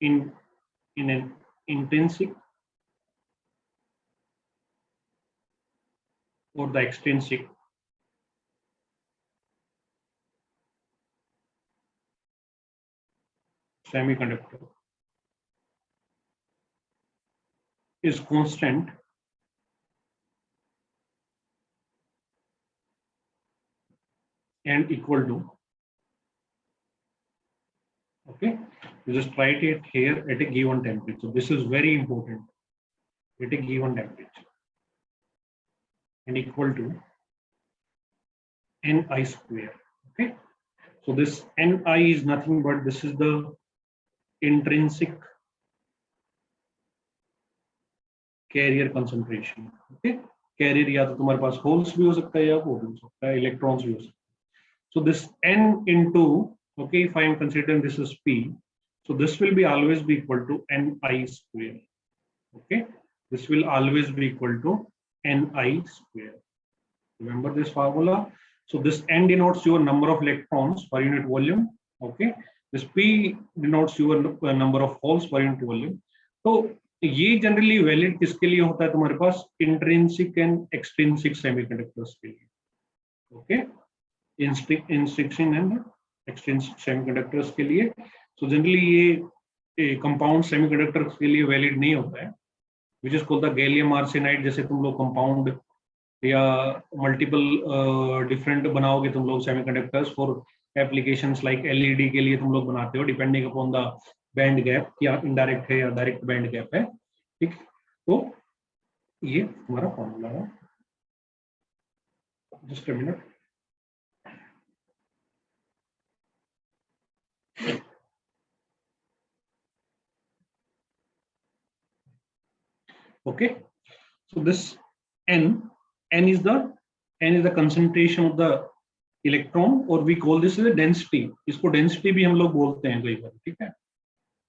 A: in an intrinsic or the extrinsic semiconductor is constant and equal to, okay, you just write it here, at a given temperature. So this is very important, at a given temperature, and equal to Ni square. Okay, so this Ni is nothing but this is the intrinsic carrier concentration. Okay, carrier या तो तुम्हारे पास holes भी हो सकता है या वो भी हो सकता है, electrons भी हो सकता है. So this n into, okay, if I am considering this is P, so this will be always be equal to Ni square. Okay, this will always be equal to Ni square. Remember this formula. So this n denotes your number of electrons per unit volume. Okay, this P denotes your number of holes per unit volume. तो ये generally valid किसके लिए होता है तुम्हारे पास? Intrinsic and extrinsic semiconductors के लिए. Okay, intrinsic and extrinsic semiconductors के लिए. सो जनरली ये कंपाउंड सेमीकंडक्टर्स के लिए वैलिड नहीं होता है, which is called the gallium arsenide. जैसे तुम लोग कंपाउंड या मल्टीपल डिफरेंट बनाओगे तुम लोग semiconductors for applications like LED के लिए तुम लोग बनाते हो, depending upon the band gap, या इनडायरेक्ट है या डायरेक्ट बैंड गैप है. ठीक, तो ये हमारा फॉर्मूला है, just a minute. Okay, so this n is the concentration of the electron, or we call this as a density। इसको density भी हम लोग बोलते हैं कई बार, ठीक है।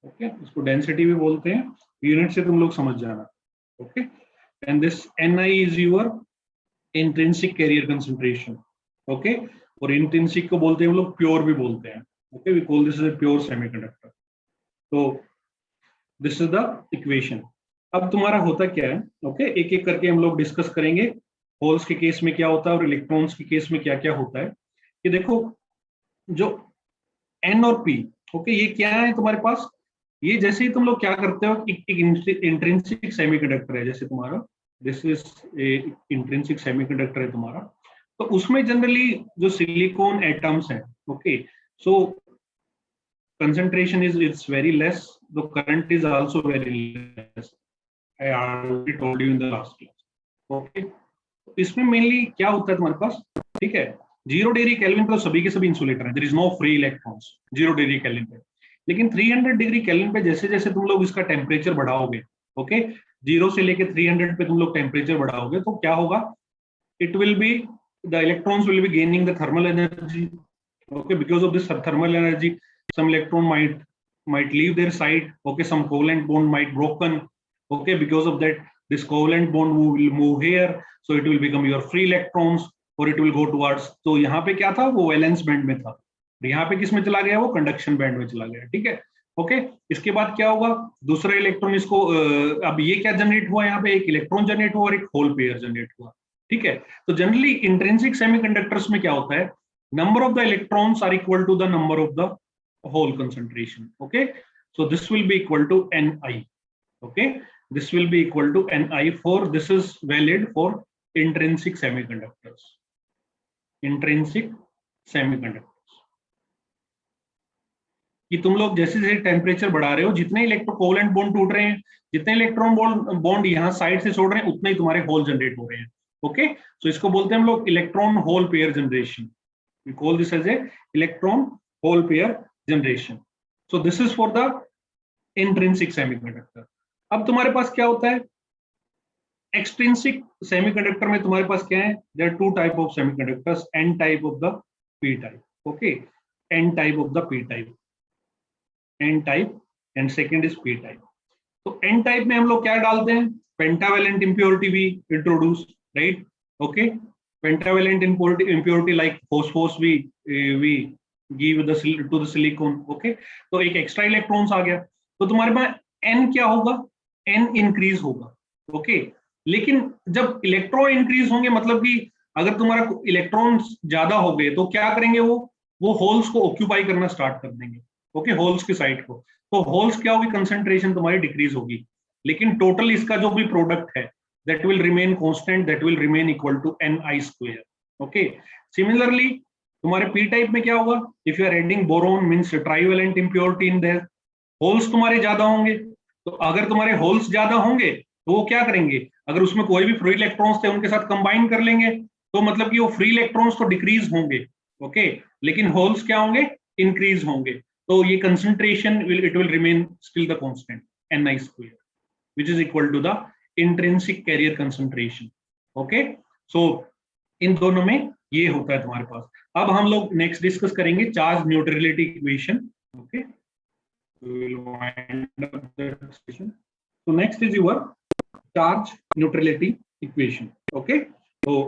A: ओके, इसको density भी बोलते हैं, यूनिट से तुम लोग समझ जाना। Okay, and this Ni is your intrinsic carrier concentration। Okay, और intrinsic को बोलते हैं हम लोग प्योर भी बोलते हैं। Okay, we call this as a pure semiconductor। तो दिस इज द इक्वेशन। अब तुम्हारा होता क्या है, ओके, एक एक करके हम लोग डिस्कस करेंगे। होल्स के केस में क्या होता है और इलेक्ट्रॉन्स के केस में क्या क्या होता है। ये देखो, जो एन और पी, ओके, ये क्या है तुम्हारे पास। ये जैसे ही तुम लोग क्या करते हो, एक इंट्रिंसिक सेमीकंडक्टर है, जैसे तुम्हारा दिस इज इंट्रिंसिक सेमीकंडक्टर है तुम्हारा, तो उसमें जनरली जो सिलिकॉन एटम्स हैं, okay, so concentration is very less, the current is also very less, I already told you in the last class। okay, इसमें मेनली क्या होता है तुम्हारे पास, ठीक है, 0 डिग्री केल्विन पे तो सभी के सभी इंसुलेटर हैं, there is no free electrons 0 degree kelvin पे। लेकिन 300 डिग्री केल्विन पे जैसे जैसे तुम लोग इसका टेम्परेचर बढ़ाओगे, ओके, 0 से लेके 300 पे तुम लोग टेम्परेचर बढ़ाओगे, तो क्या होगा, it will be, the electrons will be gaining the thermal energy। okay, because of this thermal energy, some electron might leave their side। okay, some covalent bond might broken। okay, because of that this covalent bond will move here, so it will become your free electrons, or it will go towards, तो यहाँ पे क्या था, वो valence band में था, यहाँ पे किस में चला गया, वो कंडक्शन बैंड में चला गया, ठीक है। ओके, इसके बाद क्या होगा, दूसरा इलेक्ट्रॉन इसको अब ये क्या जनरेट हुआ, यहाँ पे एक इलेक्ट्रॉन जनरेट हुआ और एक होल पेयर जनरेट हुआ, ठीक है। तो जनरली इंट्रिंसिक सेमीकंडक्टर्स में क्या होता है, number of the electrons are equal to the number of the hole concentration। okay, so this will be equal to Ni। okay, this will be equal to Ni for, this is valid for intrinsic semiconductors। intrinsic semiconductors कि तुम लोग जैसे जैसे temperature बढ़ा रहे हो, जितने electro covalent bond टूट रहे हैं, जितने इलेक्ट्रॉन बॉन्ड यहाँ साइड से छोड़ रहे हैं, उतने ही तुम्हारे होल जनरेट हो रहे हैं। ओके, सो इसको बोलते हैं हम लोग electron hole pair generation. we call this as a electron hole pair generation। so this is for the intrinsic semiconductor। अब तुम्हारे पास क्या होता है, extrinsic semiconductor में तुम्हारे पास क्या है, there are two type of semiconductors, n type of the p type। okay, n type of the p type, n type and second is p type। तो n type में हम लोग क्या डालते हैं, pentavalent impurity भी introduce, right। okay, pentavalent impurity like phosphorus we give to the silicon। okay, तो एक एक्स्ट्रा इलेक्ट्रॉन्स आ गया, तो तुम्हारे पास n क्या होगा, n इंक्रीज होगा। ओके, लेकिन जब इलेक्ट्रॉन इंक्रीज होंगे, मतलब कि अगर तुम्हारा इलेक्ट्रॉन्स ज्यादा हो गए, तो क्या करेंगे, वो होल्स को ऑक्यूपाई करना स्टार्ट कर देंगे। ओके, होल्स की साइड को, तो होल्स क्या होगी, कंसंट्रेशन तुम्हारी डिक्रीज होगी, लेकिन टोटल इसका जो भी प्रोडक्ट है that will remain constant, that will remain equal to Ni square। okay, similarly तुम्हारे p type में क्या होगा, if you are adding boron means trivalent impurity in there, holes तुम्हारे ज्यादा होंगे, तो अगर तुम्हारे holes ज्यादा होंगे तो वो क्या करेंगे, अगर उसमें कोई भी फ्री इलेक्ट्रॉन्स थे उनके साथ कंबाइन कर लेंगे, तो मतलब कि वो फ्री इलेक्ट्रॉन्स तो डिक्रीज होंगे, ओके, लेकिन होल्स क्या होंगे, इंक्रीज होंगे, तो ये concentration it will remain still the constant Ni square, which is equal to the intrinsic carrier concentration। okay, so इन दोनों में ये होता है तुम्हारे पास। अब हम लोग नेक्स्ट डिस्कस करेंगे charge neutrality equation. Okay, we will wind up the discussion। so next is your charge neutrality equation। okay, तो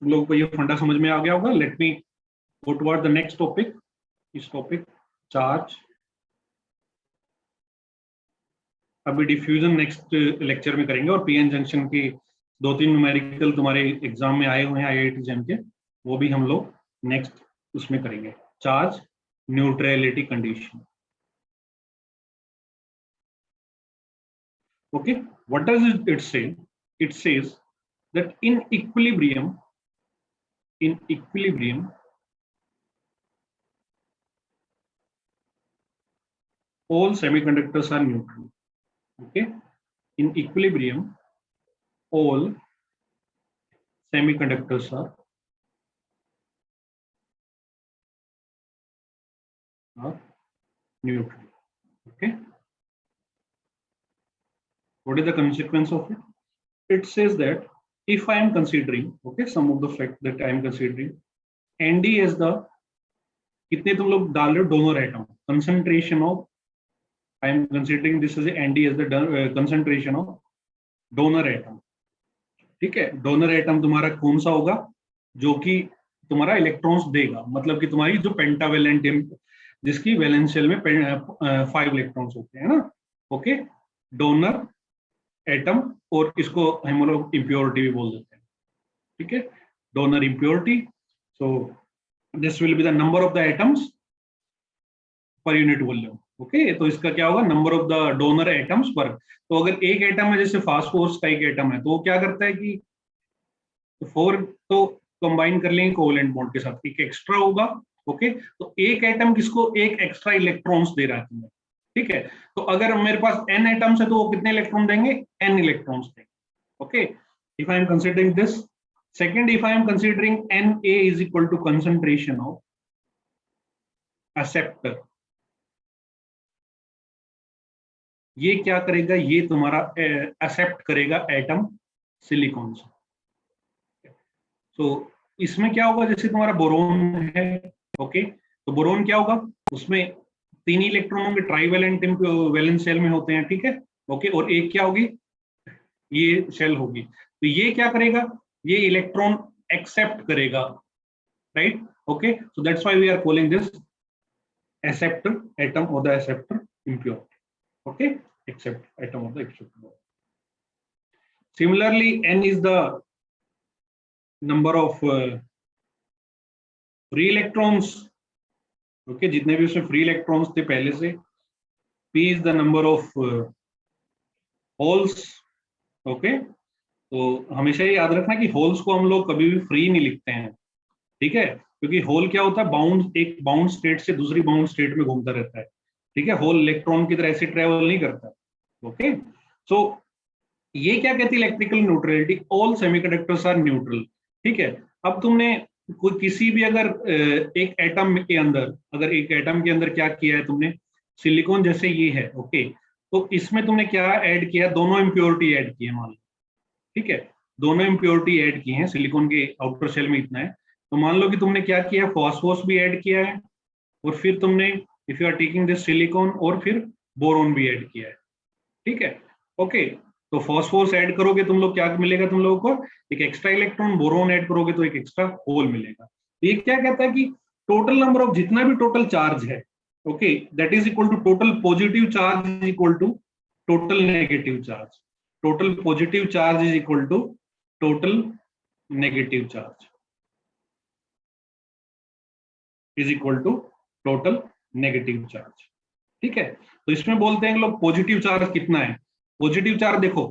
A: तुम लोगों को ये फंडा समझ में आ गया होगा। Late me go toward the next topic. इस टॉपिक चार्ज, अभी डिफ्यूजन नेक्स्ट लेक्चर में करेंगे, और पीएन जंक्शन की 2-3 न्यूमेरिकल तुम्हारे एग्जाम में आए हुए हैं आईआईटी जेम के, वो भी हम लोग नेक्स्ट उसमें करेंगे। Charge neutrality condition. Okay, what does it say, it says that in equilibrium all semiconductors are neutral। okay, in equilibrium all semiconductors are neutral. Okay. What is the consequence of it? It says that if I am considering, okay, some of the fact that I am considering ND as the, कितने तुम लोग डाल रहे हो donor atom, concentration of, I am considering this as ND as the concentration of donor atom. ठीक है, donor atom तुम्हारा कौन सा होगा जो कि तुम्हारा इलेक्ट्रॉन्स देगा, मतलब कि तुम्हारी जो पेंटावेलेंट, जिसकी वैलेंस शेल में 5 इलेक्ट्रॉन्स होते हैं ना. ओके, डोनर एटम, और इसको हम लोग इम्प्योरिटी भी बोल देते हैं. ठीक है, donor impurity. So this will be the number of the atoms पर यूनिट वॉल्यूम. ओके, तो इसका क्या होगा, number of the donor atoms पर. तो अगर एक एटम है, जैसे फास्फोरस का एक एटम है, तो वो क्या करता है कि 4 तो कंबाइन कर लेंगे कोवेलेंट बॉन्ड के साथ, एक एक्स्ट्रा होगा. ओके, तो एक एटम किसको एक एक्स्ट्रा इलेक्ट्रॉन्स दे रहा है तुम्हें. ठीक है, तो अगर मेरे पास n एटम्स है तो वो कितने इलेक्ट्रॉन देंगे, n इलेक्ट्रॉन्स देंगे. Okay, if I am considering this. Second, if I am considering Na is equal to concentration of acceptor, ये क्या करेगा, ये तुम्हारा एक्सेप्ट करेगा एटम सिलिकॉन से. तो इसमें क्या होगा, जैसे तुम्हारा बोरोन है. ओके, तो बोरोन क्या होगा, उसमें 3 इलेक्ट्रॉन होंगे, ट्राइवेलेंट वैलेंस शेल में होते हैं. ठीक है, ओके, और एक क्या होगी, ये शेल होगी. तो ये क्या करेगा, ये इलेक्ट्रॉन एक्सेप्ट करेगा. Right. Okay, so that's why we are calling this acceptor atom और the acceptor impure. Okay, except atom of the acceptor. Similarly, n is the number of free electrons. Okay, जितने भी उसमें free electrons थे पहले से. P is the number of holes. Okay, तो हमेशा ये याद रखना कि होल्स को हम लोग कभी भी फ्री नहीं लिखते हैं. ठीक है, क्योंकि होल क्या होता है, बाउंड, एक बाउंड स्टेट से दूसरी बाउंड स्टेट में घूमता रहता है. ठीक है, होल इलेक्ट्रॉन की तरह ऐसे ट्रेवल नहीं करता. ओके, सो ये क्या कहती है, electrical neutrality. All semiconductors are neutral. ठीक है, अब तुमने कोई किसी भी अगर एक एटम के अंदर, अगर एक एटम के अंदर क्या किया है तुमने, सिलिकॉन जैसे ये है. ओके, तो इसमें तुमने क्या ऐड किया, दोनों इम्प्योरिटी ऐड की है मान लो. ठीक है, दोनों इम्प्योरिटी ऐड की है, सिलिकॉन के आउटर शेल में इतना है. तो मान लो कि तुमने क्या किया, फॉस्फोरस भी ऐड किया है, और फिर तुमने if you are taking this silicon, और फिर बोरोन भी ऐड किया है. ठीक है, ओके, तो फॉस्फोरस ऐड करोगे तुम लोग, क्या मिलेगा तुम लोगों को, एक एक्स्ट्रा इलेक्ट्रॉन. बोरोन ऐड करोगे तो एक एक्स्ट्रा होल मिलेगा. ये क्या कहता है कि टोटल नंबर ऑफ जितना भी टोटल चार्ज है, okay, that is equal to total positive charge is equal to total negative charge. Total positive charge is equal to total negative charge is equal to total negative charge. ठीक है, तो इसमें बोलते हैं लोग positive charge कितना है. Positive charge देखो,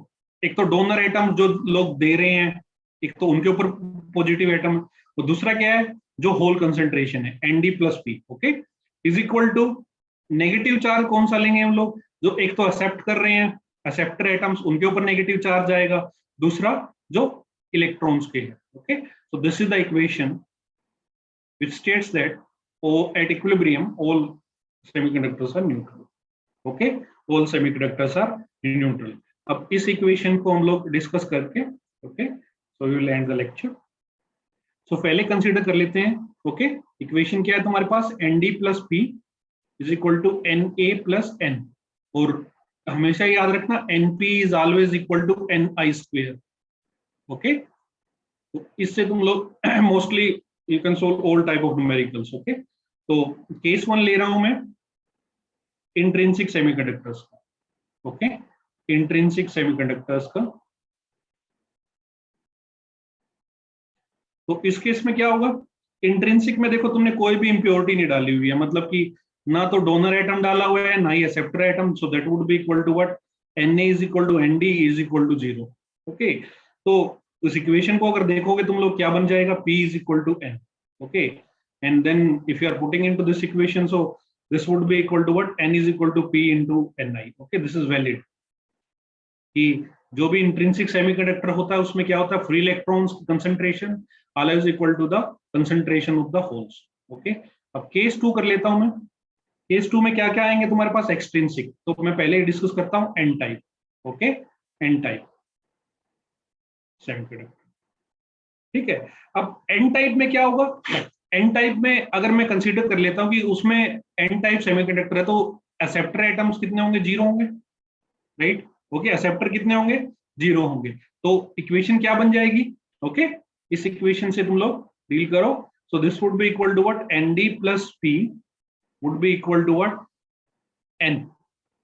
A: एक तो डोनर एटम जो लोग दे रहे हैं, एक तो उनके ऊपर पॉजिटिव एटम, और दूसरा क्या है, जो होल कंसेंट्रेशन है Nd plus P. Okay, is equal to negative charge कौन सा लेंगे हम लोग, जो एक तो एक्सेप्ट कर रहे हैं, एक्सेप्टर एटम्स, उनके ऊपर नेगेटिव चार्ज आएगा. दूसरा जो इलेक्ट्रॉन्स के है. Okay, so this is the equation which states that at equilibrium all semiconductors are neutral. Okay, all semiconductors are neutral. अब इस इक्वेशन को हम लोग डिस्कस करके, okay, so we will end the lecture. So पहले consider कर लेते हैं. ओके, इक्वेशन क्या है तुम्हारे पास, Nd plus P is equal to Na plus N, और हमेशा याद रखना Np is always equal to Ni square. Okay, तो इससे तुम लोग mostly you can solve all type of numericals. Okay, तो केस 1 ले रहा हूं मैं, इंट्रिंसिक सेमीकंडक्टर्स का. ओके, इंट्रिंसिक सेमीकंडक्टर्स का. तो इस केस में क्या होगा, इंट्रिंसिक में देखो तुमने कोई भी इंप्योरिटी नहीं डाली हुई है, मतलब कि ना तो डोनर एटम डाला हुआ है, ना ही acceptor atom. So that would be equal to what, Na is equal to Nd is equal to 0. Okay, तो उस इक्वेशन को अगर देखोगे तुम लोग, क्या बन जाएगा, P is equal to N. Okay, and then if you are putting into this equation, so this would be equal to what, N is equal to P into Ni. Okay, this is valid. कि जो भी intrinsic semiconductor होता है उसमें क्या होता है, free electrons concentration all is equal to the concentration of the holes. Okay, अब केस 2 कर लेता हूं मैं। केस 2 में क्या क्या आएंगे तुम्हारे पास, एक्सट्रिंसिक, तो मैं पहले ही डिस्कस करता हूं N type. Okay, N type semiconductor, ठीक है। अब एन टाइप में क्या होगा, एन टाइप में अगर मैं कंसीडर कर लेता हूं कि उसमें एन टाइप सेमीकंडक्टर है तो एक्सेप्टर एटम्स कितने होंगे, 0 होंगे, राइट। ओके, एक्सेप्टर कितने होंगे, 0 होंगे। तो इक्वेशन क्या बन जाएगी, ओके, इस इक्वेशन से तुम लोग डील करो। So this would be equal to what, N D plus P would be equal to what, N.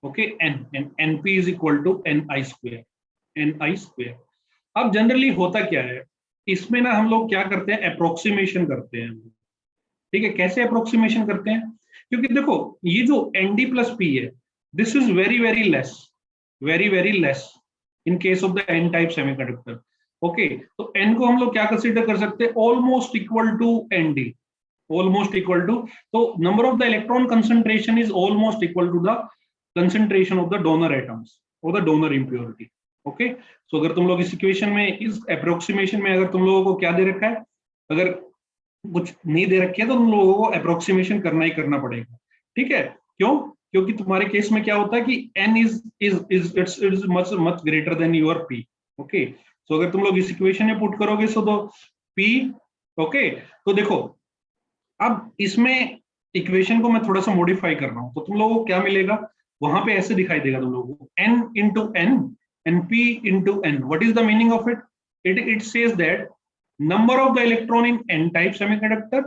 A: Okay, N N P is equal to N I square, N I square. अब generally होता क्या है, इसमें ना हम लोग क्या करते हैं, अप्रोक्सीमेशन करते हैं, ठीक है। कैसे अप्रोक्सीमेशन करते हैं, क्योंकि देखो ये जो एन डी प्लस पी है, this is very very less, very very less in case of the N type semiconductor. Okay, तो एन को हम लोग क्या कंसीडर कर सकते हैं, almost equal to N D, almost equal to, तो number of the electron concentration is almost equal to the concentration of the donor atoms और the donor impurity. Okay, so अगर तुम लोग इस इक्वेशन में, इस अप्रोक्सीमेशन में अगर तुम लोगों को क्या दे रखा है, अगर कुछ नहीं दे रखी है तो तुम लोगों को अप्रोक्सीमेशन करना ही करना पड़ेगा, ठीक है। क्यों, क्योंकि तुम्हारे केस में क्या होता है कि n is much much greater than your p। Okay, so अगर तुम लोग इस इक्वेशन में पुट करोगे सो तो p, ओके, तो देखो अब इसमें इक्वेशन को मैं थोड़ा सा मॉडिफाई कर रहा हूं, तो तुम लोगों को क्या मिलेगा, वहां पे ऐसे दिखाई देगा तुम लोगों को, n into n and p into n। what is the meaning of it, it says that number of the electron in n type semiconductor,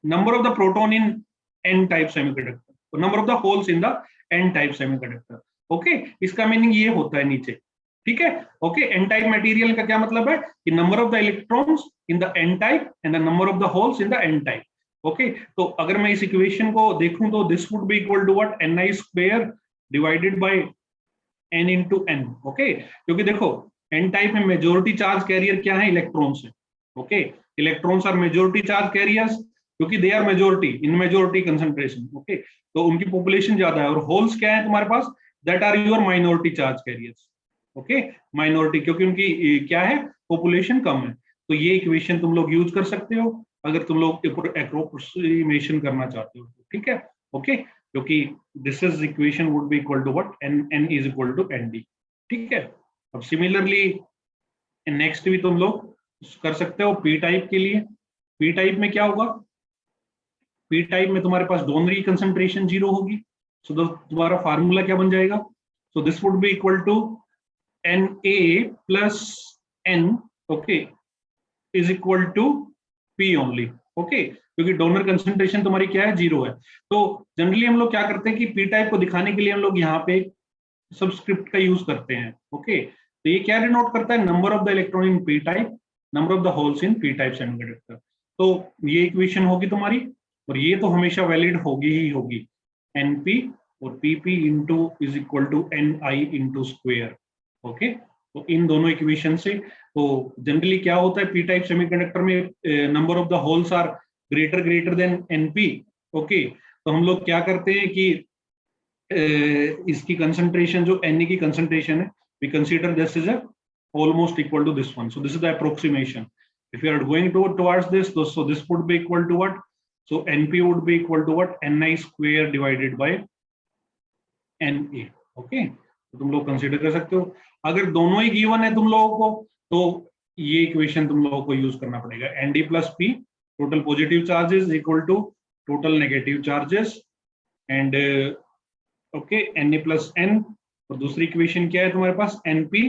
A: number of the proton in n type semiconductor, so number of the holes in the n type semiconductor। Okay, इसका meaning ये होता है नीचे, ठीक है। Okay, N type material का क्या मतलब है कि number of the electrons in the N type and the number of the holes in the N type. Okay, तो अगर मैं इस इक्वेशन को देखूं तो this would be equal to what, N I square divided by N into N. Okay, क्योंकि देखो N type में मेजोरिटी चार्ज कैरियर क्या है, इलेक्ट्रॉन्स है। Okay, electrons are majority charge carriers, क्योंकि they are majority in majority concentration. Okay, तो उनकी population ज्यादा है, और होल्स क्या है तुम्हारे पास, that are your minority charge carriers. Okay, minority, क्योंकि उनकी क्या है, पॉपुलेशन कम है। तो ये इक्वेशन तुम लोग यूज कर सकते हो अगर तुम लोग अप्रोक्सीमेशन करना चाहते हो, ठीक है। ओके, क्योंकि this is equation would be equal to what, N is equal to N D, ठीक है। अब सिमिलरली नेक्स्ट भी तुम लोग कर सकते हो पी टाइप के लिए। पी टाइप में क्या होगा, पी टाइप में तुम्हारे पास डोनर की कंसंट्रेशन 0 होगी, सो तुम्हारा फार्मूला क्या बन जाएगा, so this would be equal to N A plus N, okay, is equal to P only. Okay, क्योंकि डोनर कंसंट्रेशन तुम्हारी क्या है, 0 है। तो जनरली हम लोग क्या करते हैं कि पी टाइप को दिखाने के लिए हम लोग यहाँ पे सबस्क्रिप्ट का यूज करते हैं। ओके, तो ये क्या डिनोट करता है, number of the electron in P type, number of the holes in P type semiconductor. तो ये इक्वेशन होगी तुम्हारी, और ये तो हमेशा वैलिड होगी ही होगी, एनपी और PP into is equal to N I into square. Okay, तो इन दोनों इक्वेशन से, तो जनरली क्या होता है, पी टाइप सेमीकंडक्टर में number of the holes are greater than NP. Okay, तो हम लोग क्या करते हैं कि इसकी कंसंट्रेशन, जो एन की कंसंट्रेशन है, we consider this is a almost equal to this one, so this is the approximation. If you are going towards this, so this would be equal to what, so np would be equal to what, ni square divided by na। okay, तो तुम लोग consider कर सकते हो। अगर दोनों ही given है तुम लोगों को, तो ये इक्वेशन तुम लोगों को यूज करना पड़ेगा, nd plus p, total positive charges equal to total negative charges, and okay, na plus n, और दूसरी इक्वेशन क्या है तुम्हारे पास, np,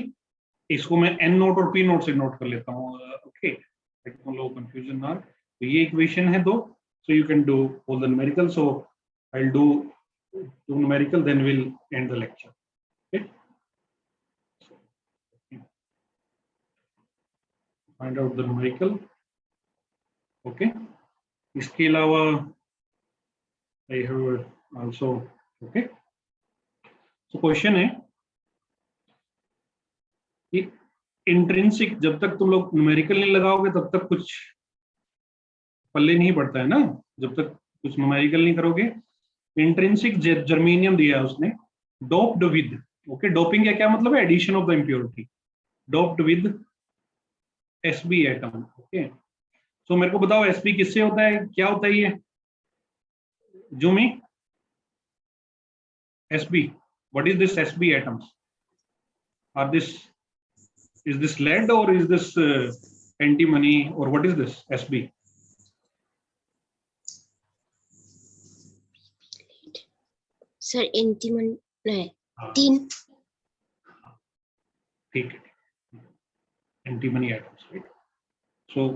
A: इसको मैं n नोट और p नोट से नोट कर लेता हूँ। ओके, तुम लोग कंफ्यूजन ना, तो ये इक्वेशन है दो, so you can do all the numerical, so I will do two numerical, then will end the lecture. Okay, find out the numerical. Okay, इसके अलावा आई हैव आल्सो, ओके, तो क्वेश्चन है कि इंट्रिंसिक, जब तक तुम लोग न्यूमेरिकल नहीं लगाओगे तब तक कुछ पल्ले नहीं पड़ता है ना, जब तक कुछ न्यूमेरिकल नहीं करोगे। इंट्रिंसिक जर्मेनियम दिया है उसने, डोप्ड विद, ओके, डोपिंग का क्या मतलब है, addition of the impurity. Doped with sb atom. Okay, so मेरे को बताओ sp किससे होता है, क्या होता है ये जूमी? sb, what is this sb atoms? Are this, is this lead or is this antimony or what is this sb?
B: Sir antimony नहीं, तीन।
A: ठीक है, एंटीमनी एटम्स, राइट। सो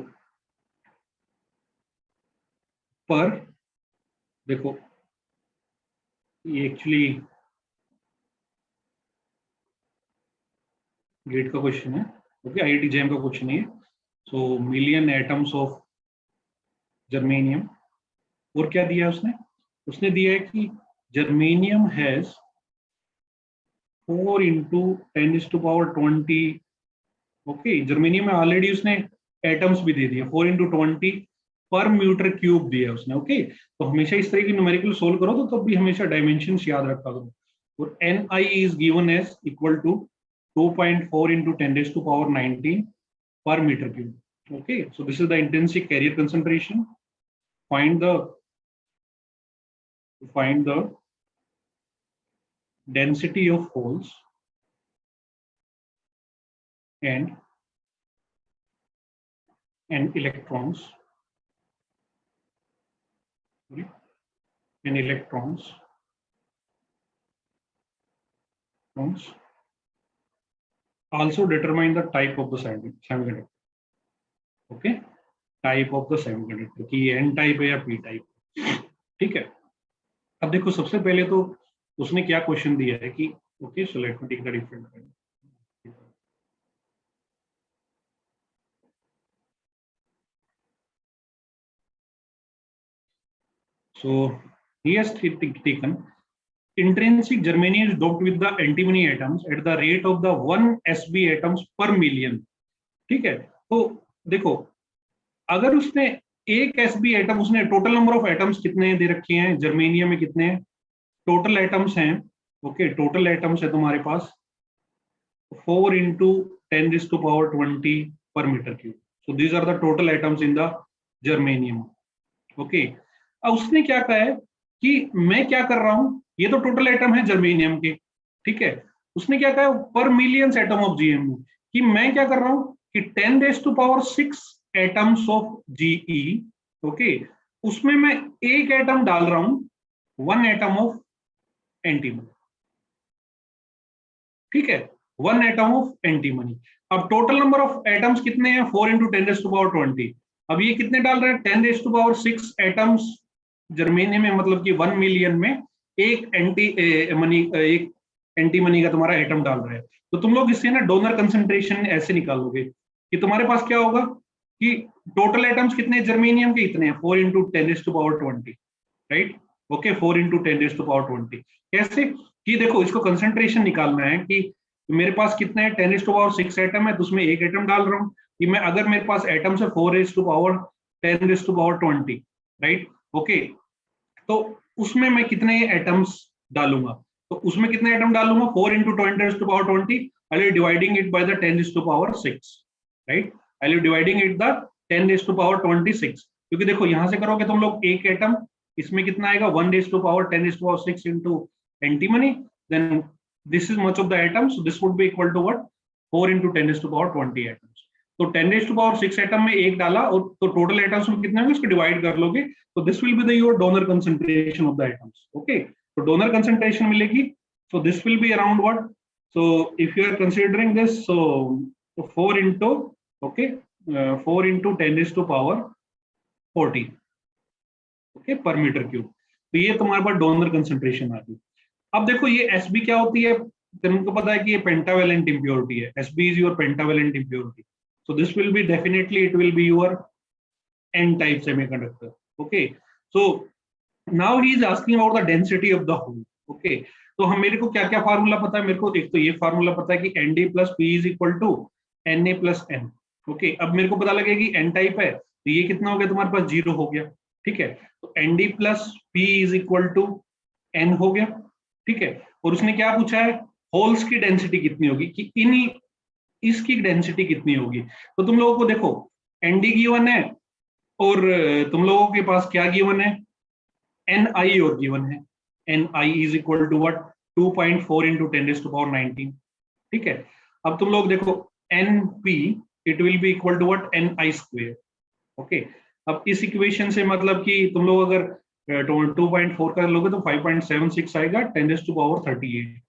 A: पर देखो ये एक्चुअली गेट का क्वेश्चन है, ओके, आईआईटी जैम का क्वेश्चन है। सो मिलियन एटम्स ऑफ जर्मेनियम, और क्या दिया है उसने? उसने दिया है कि germanium has 4 into 10⁻20। Okay, germanium में ऑलरेडी उसने एटम्स भी दे दिए, 4 into 20 पर मीटर क्यूब दिया उसने। ओके, तो हमेशा इस तरह की न्यूमेरिकल सोल्व करो तो तब भी हमेशा डायमेंशंस याद रखा करो। और Ni is given as equal to 2.4 into 10⁻19 per meter cube. Okay, so this is the intrinsic carrier concentration. Find the density of holes and electrons, sorry, and electrons. Also determine the type of the semiconductor. Okay, type of the semiconductor कि ये n type है या p type। ठीक है, अब देखो सबसे पहले तो उसने क्या क्वेश्चन दिया है कि okay, so let me take the different. So he has taken intrinsic germanium is doped with the antimony atoms at the rate of the 1 sb atoms per million। ठीक है, तो देखो अगर उसने एक sb एटम, उसने टोटल नंबर ऑफ एटम्स कितने दे रखे हैं जर्मेनियम में, कितने टोटल एटम्स हैं? ओके, टोटल एटम्स है तुम्हारे पास 4 into 10⁻20 per meter cube। So these are the total atoms in the germanium। Okay, अब उसने क्या कहा है कि मैं क्या कर रहा हूं, ये तो टोटल एटम है जर्मेनियम के, ठीक है। उसने क्या कहा पर मिलियंस एटम ऑफ जीएम, कि मैं क्या कर रहा हूं कि 10⁻6 एटम्स ऑफ जीई, ओके, उसमें मैं एक एटम डाल रहा हूं 1 एटम ऑफ एंटीमनी। ठीक है, 1 एटम ऑफ एंटीमनी। अब टोटल नंबर ऑफ एटम्स कितने हैं? 4 into 10⁻20। अब ये कितने डाल रहे हैं? 10⁻6 एटम्स जर्मेनियम में, मतलब कि 1 मिलियन में एक एंटीमनी का तुम्हारा एटम डाल रहे हैं। तो तुम लोग इससे ना डोनर कंसंट्रेशन ऐसे निकालोगे कि तुम्हारे पास क्या होगा कि टोटल एटम्स कितने जर्मेनियम के? इतने हैं 4 into 10⁻20, राइट। Okay, 4 into 10⁻20। कैसे कि देखो इसको कंसंट्रेशन निकालना है कि मेरे पास कितने 10⁻6 एटम है, तो उसमें एक एटम डाल रहा हूं कि मैं, अगर मेरे पास एटम है 4⁻10⁻20, राइट। ओके, तो उसमें मैं कितने एटम्स डालूंगा? तो उसमें कितने एटम डालूंगा? 4 into 10⁻20। I'll be dividing it by the 10⁻6, right? I'll be dividing it the 10⁻26, क्योंकि देखो यहां से करोगे तुम लोग एक एटम, इसमें कितना आएगा 1⁻10⁻6 into antimony, then this is much of the atoms, so this would be equal to what? 4 into 10⁻20 atoms। तो 10⁻6 एटम में एक डाला, और तो टोटल एटम्स में कितने होंगे उसको डिवाइड कर लोगे, तो this will be the your donor concentration of the atoms. Okay, तो डोनर कंसंट्रेशन मिलेगी, so this will be around what? So if you are considering this, so 4 into, okay, 4 into 10⁻40, okay, per metre cube. तो ये तुम्हारे पास donor concentration आ गई। अब देखो ये SB क्या होती है, तुमको पता है कि ये पेंटावेलेंट इंप्योरिटी है। SB is your pentavalent impurity, so this will be definitely, it will be your n type semiconductor। okay, so now he is asking about the density of the hole। okay, तो हम, मेरे को क्या क्या formula पता है? मेरे को एक तो ये फार्मूला पता है कि nd plus p is equal to na plus n। okay, अब मेरे को पता लगे कि n टाइप है, तो ये कितना हो गया तुम्हारे पास? 0 हो गया। ठीक है, तो nd plus p is equal to n हो गया। ठीक है, और उसने क्या पूछा है? होल्स की डेंसिटी कितनी होगी, कि इन इसकी डेंसिटी कितनी होगी। तो तुम लोगों को देखो एनडी गिवन है और तुम लोगों के पास क्या गिवन है, एन आई और गिवन है। N I is equal to what, 2.4 into 10⁻19। ठीक है, अब तुम लोग देखो N P it will be equal to what, N I square. Okay, अब इस इक्वेशन से मतलब कि तुम लोग अगर 2.4 कर लोगे तो 5.76 आएगा 10⁻38।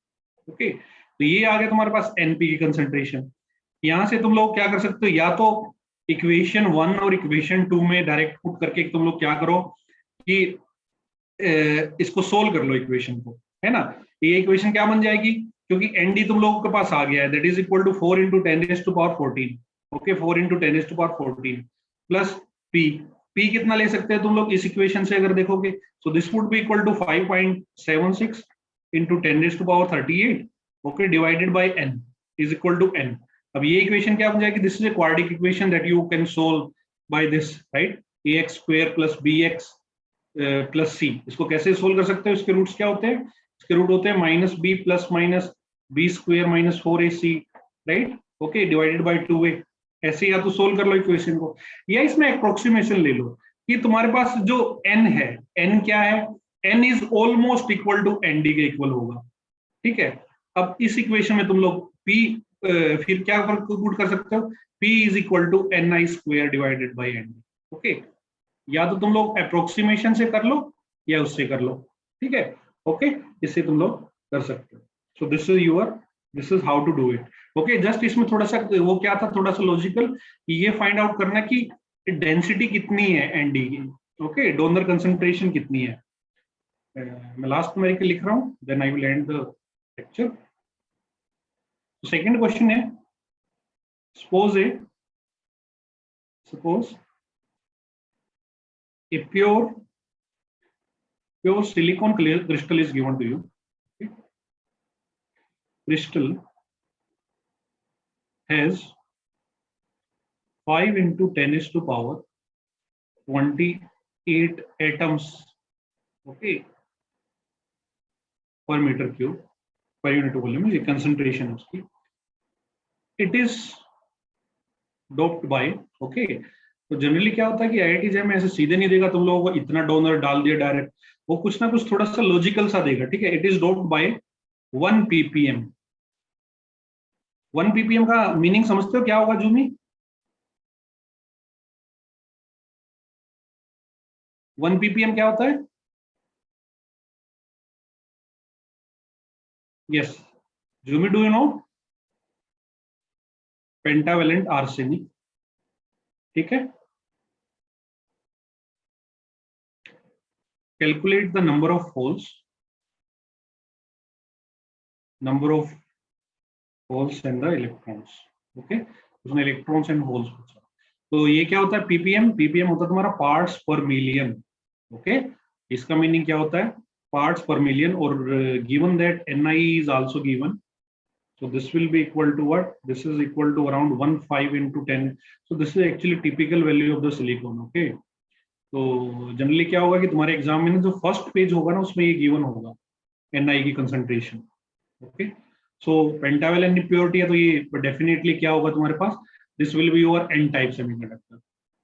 A: ओके, तो ये आ गया तुम्हारे पास एनपी की कंसेंट्रेशन। यहां से तुम लोग क्या कर सकते हो, या तो इक्वेशन 1 और इक्वेशन 2 में डायरेक्ट पुट करके तुम लोग क्या करो कि इसको सोल्व कर लो इक्वेशन को, है ना। ये इक्वेशन क्या बन जाएगी, क्योंकि एनडी तुम लोगों के पास आ गया है, that is equal to 4 into 10⁻14। Okay, 4 into 10⁻14 plus P. P कितना ले सकते हैं तुम लोग इस इक्वेशन से अगर देखोगे, so this would be equal to 5.76 into 10⁻38, okay, divided by N is equal to N. अब ये इक्वेशन क्या बन जाएगी, this is a quadratic equation that you can solve by this, right. ax square plus bx plus C, इसको कैसे solve कर सकते हो, इसके रूट्स क्या होते हैं, इसके रूट होते हैं minus B plus minus B square minus 4ac, right. Okay, divided by 2a। ऐसे या तो सोल्व कर लो इक्वेशन को, या इसमें अप्रोक्सीमेशन ले लो कि तुम्हारे पास जो n है, n क्या है, n is almost equal to nd के इक्वल होगा। ठीक है, अब इस इक्वेशन में तुम लोग p फिर क्या पुट कर सकते हो, p is equal to ni square divided by nd। Okay, या तो तुम लोग अप्रोक्सीमेशन से कर लो या उससे कर लो। ठीक है, ओके, इससे तुम लोग कर सकते हो। So this is how to do it. Okay, just इसमें थोड़ा सा वो क्या था, थोड़ा सा लॉजिकल, ये फाइंड आउट करना कि डेंसिटी कितनी है एनडी की। ओके, डोनर कंसंट्रेशन कितनी है। मैं लास्ट में लिख रहा हूं, then I will end the lecture. Second question है, suppose a pure silicon crystal is given to you. Okay? Crystal has 5 into 10⁻28 atoms, okay, per meter cube per unit volume, ये concentration है उसकी। It is doped by, okay, तो generally क्या होता है कि IIT jam में ऐसे सीधे नहीं देगा तुम लोगों को, इतना डोनर डाल दिया डायरेक्ट, वो कुछ ना कुछ थोड़ा सा लॉजिकल सा देगा। ठीक है, it is doped by 1 ppm। 1 ppm का मीनिंग समझते हो क्या होगा जूमी? 1 ppm क्या होता है? यस, जूमी, do you know? Pentavalent arsenic. ठीक है, calculate the number of holes and the electrons. Okay, उसने इलेक्ट्रॉन्स एंड होल्स पूछा। तो ये क्या होता है, पीपीएम होता है तुम्हारा पार्ट्स पर मिलियन। ओके, इसका मीनिंग क्या होता है, पार्ट्स पर मिलियन, और given that ni is also given, so this will be equal to what, this is equal to around 1.5 into 10, so this is actually typical value of the silicon। okay, तो generally क्या होगा कि तुम्हारे exam में जो first page होगा ना उसमें ये गिवन होगा ni की concentration. Okay, so pentavalent impurity है तो ये डेफिनेटली क्या होगा तुम्हारे पास, this will be your N type semiconductor.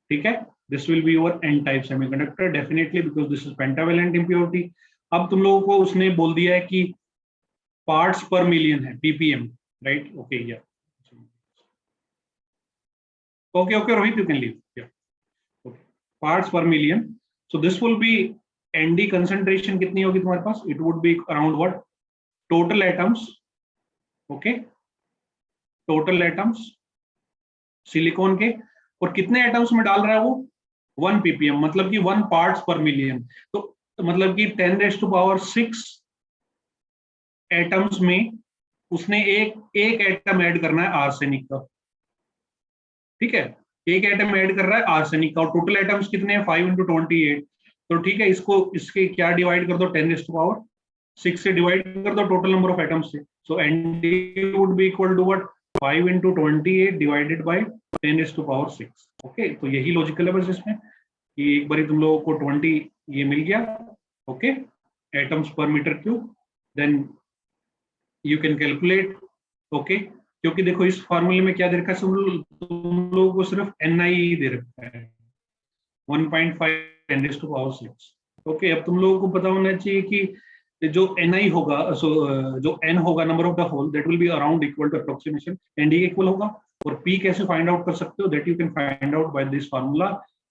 A: ठीक है, this will be your N type semiconductor definitely, because this is pentavalent impurity. अब तुम लोगों को उसने बोल दिया है कि पार्ट्स पर मिलियन है, PPM, right. Okay, yeah okay Rohit, you can leave. Yeah okay, parts per million, so this will be ND concentration कितनी होगी तुम्हारे पास, it would be around what, total atoms. Okay, total atoms silicon के, और कितने atoms में डाल रहा है वो, 1 ppm, मतलब कि 1 पार्ट्स पर मिलियन। तो मतलब कि 10⁻6 एटम्स में उसने एक एटम ऐड करना है आर्सेनिक का। ठीक है, एक एटम ऐड कर रहा है आर्सेनिक का, और टोटल एटम्स कितने हैं, 5 into 28। तो ठीक है, इसको इसके क्या डिवाइड कर दो, 10⁻6 से डिवाइड कर दो टोटल नंबर ऑफ एटम्स से, so ND would be equal to what, 5 into 28 divided by 10⁻6। Okay, तो यही लॉजिकल है बस इसमें कि एक बार तुम लोगों को 20 ये मिल गया, okay, atoms per metre cube, then you can calculate. Okay, क्योंकि देखो इस फॉर्मूले में क्या दे रखा है, तुम लोगों को सिर्फ Ni दे रखा है 1.5 10⁶। ओके, अब तुम लोगों को पता होना चाहिए कि जो Ni होगा, जो N होगा number of the hole, that will be around equal to approximation ND equal होगा। और P कैसे फाइंड आउट कर सकते हो, that you can find out by this formula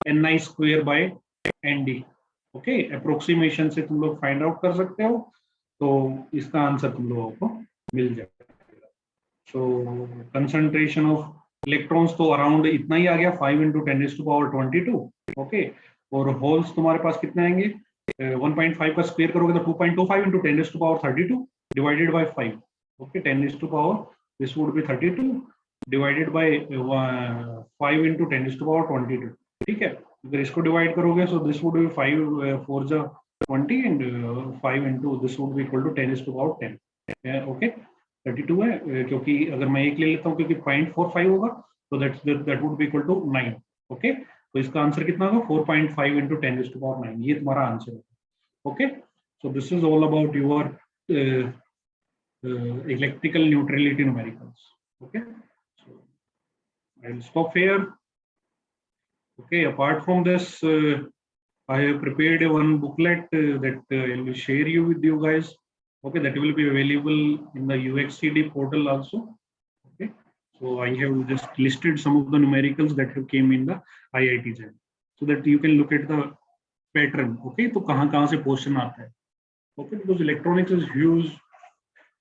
A: Ni square by ND। Okay, approximation से तुम लोग फाइंड आउट कर सकते हो, तो इसका आंसर तुम लोगों को मिल जाएगा। सो कंसंट्रेशन ऑफ इलेक्ट्रॉन्स तो अराउंड इतना ही आ गया, 5 × 10⁻22। ओके, और होल्स तुम्हारे पास कितने आएंगे, 1.5 का स्क्वायर करोगे तो 2.25 × 10⁻32 divided by 5। Okay, 10⁻, this would B 32 divided by 5 × 10⁻22। ठीक है, अगर इसको डिवाइड करोगे सो दिस वुड बी 5 4 जा 20 and 5 × this would be equal to 10⁻10। Okay, 32 है, क्योंकि अगर मैं एक ले लेता हूँ क्योंकि 0.45 होगा, तो that would be equal to 9। Okay, तो इसका आंसर कितना होगा, 4.5 × 10⁻9, ये तुम्हारा आंसर है। Okay, so this is all about your electrical neutrality numericals. Okay, so I'll stop here. Okay, apart from this, I have prepared one booklet that I will share you with you guys. Okay, that will be available in the UXCD portal also. Okay, so I have just listed some of the numericals that have came in the IIT JAM, so that you can look at the pattern. Okay, तो कहाँ से portion आता है. Okay, because electronics is huge.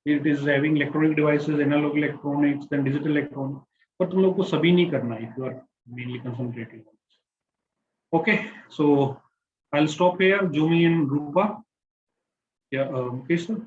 A: It is having electronic devices, analog electronics, then digital electronics. पर तुम लोग को सभी नहीं करना if you are mainly concentrating on this. Okay, so I'll stop here. Jumi and Rupa. Yeah, okay, sir.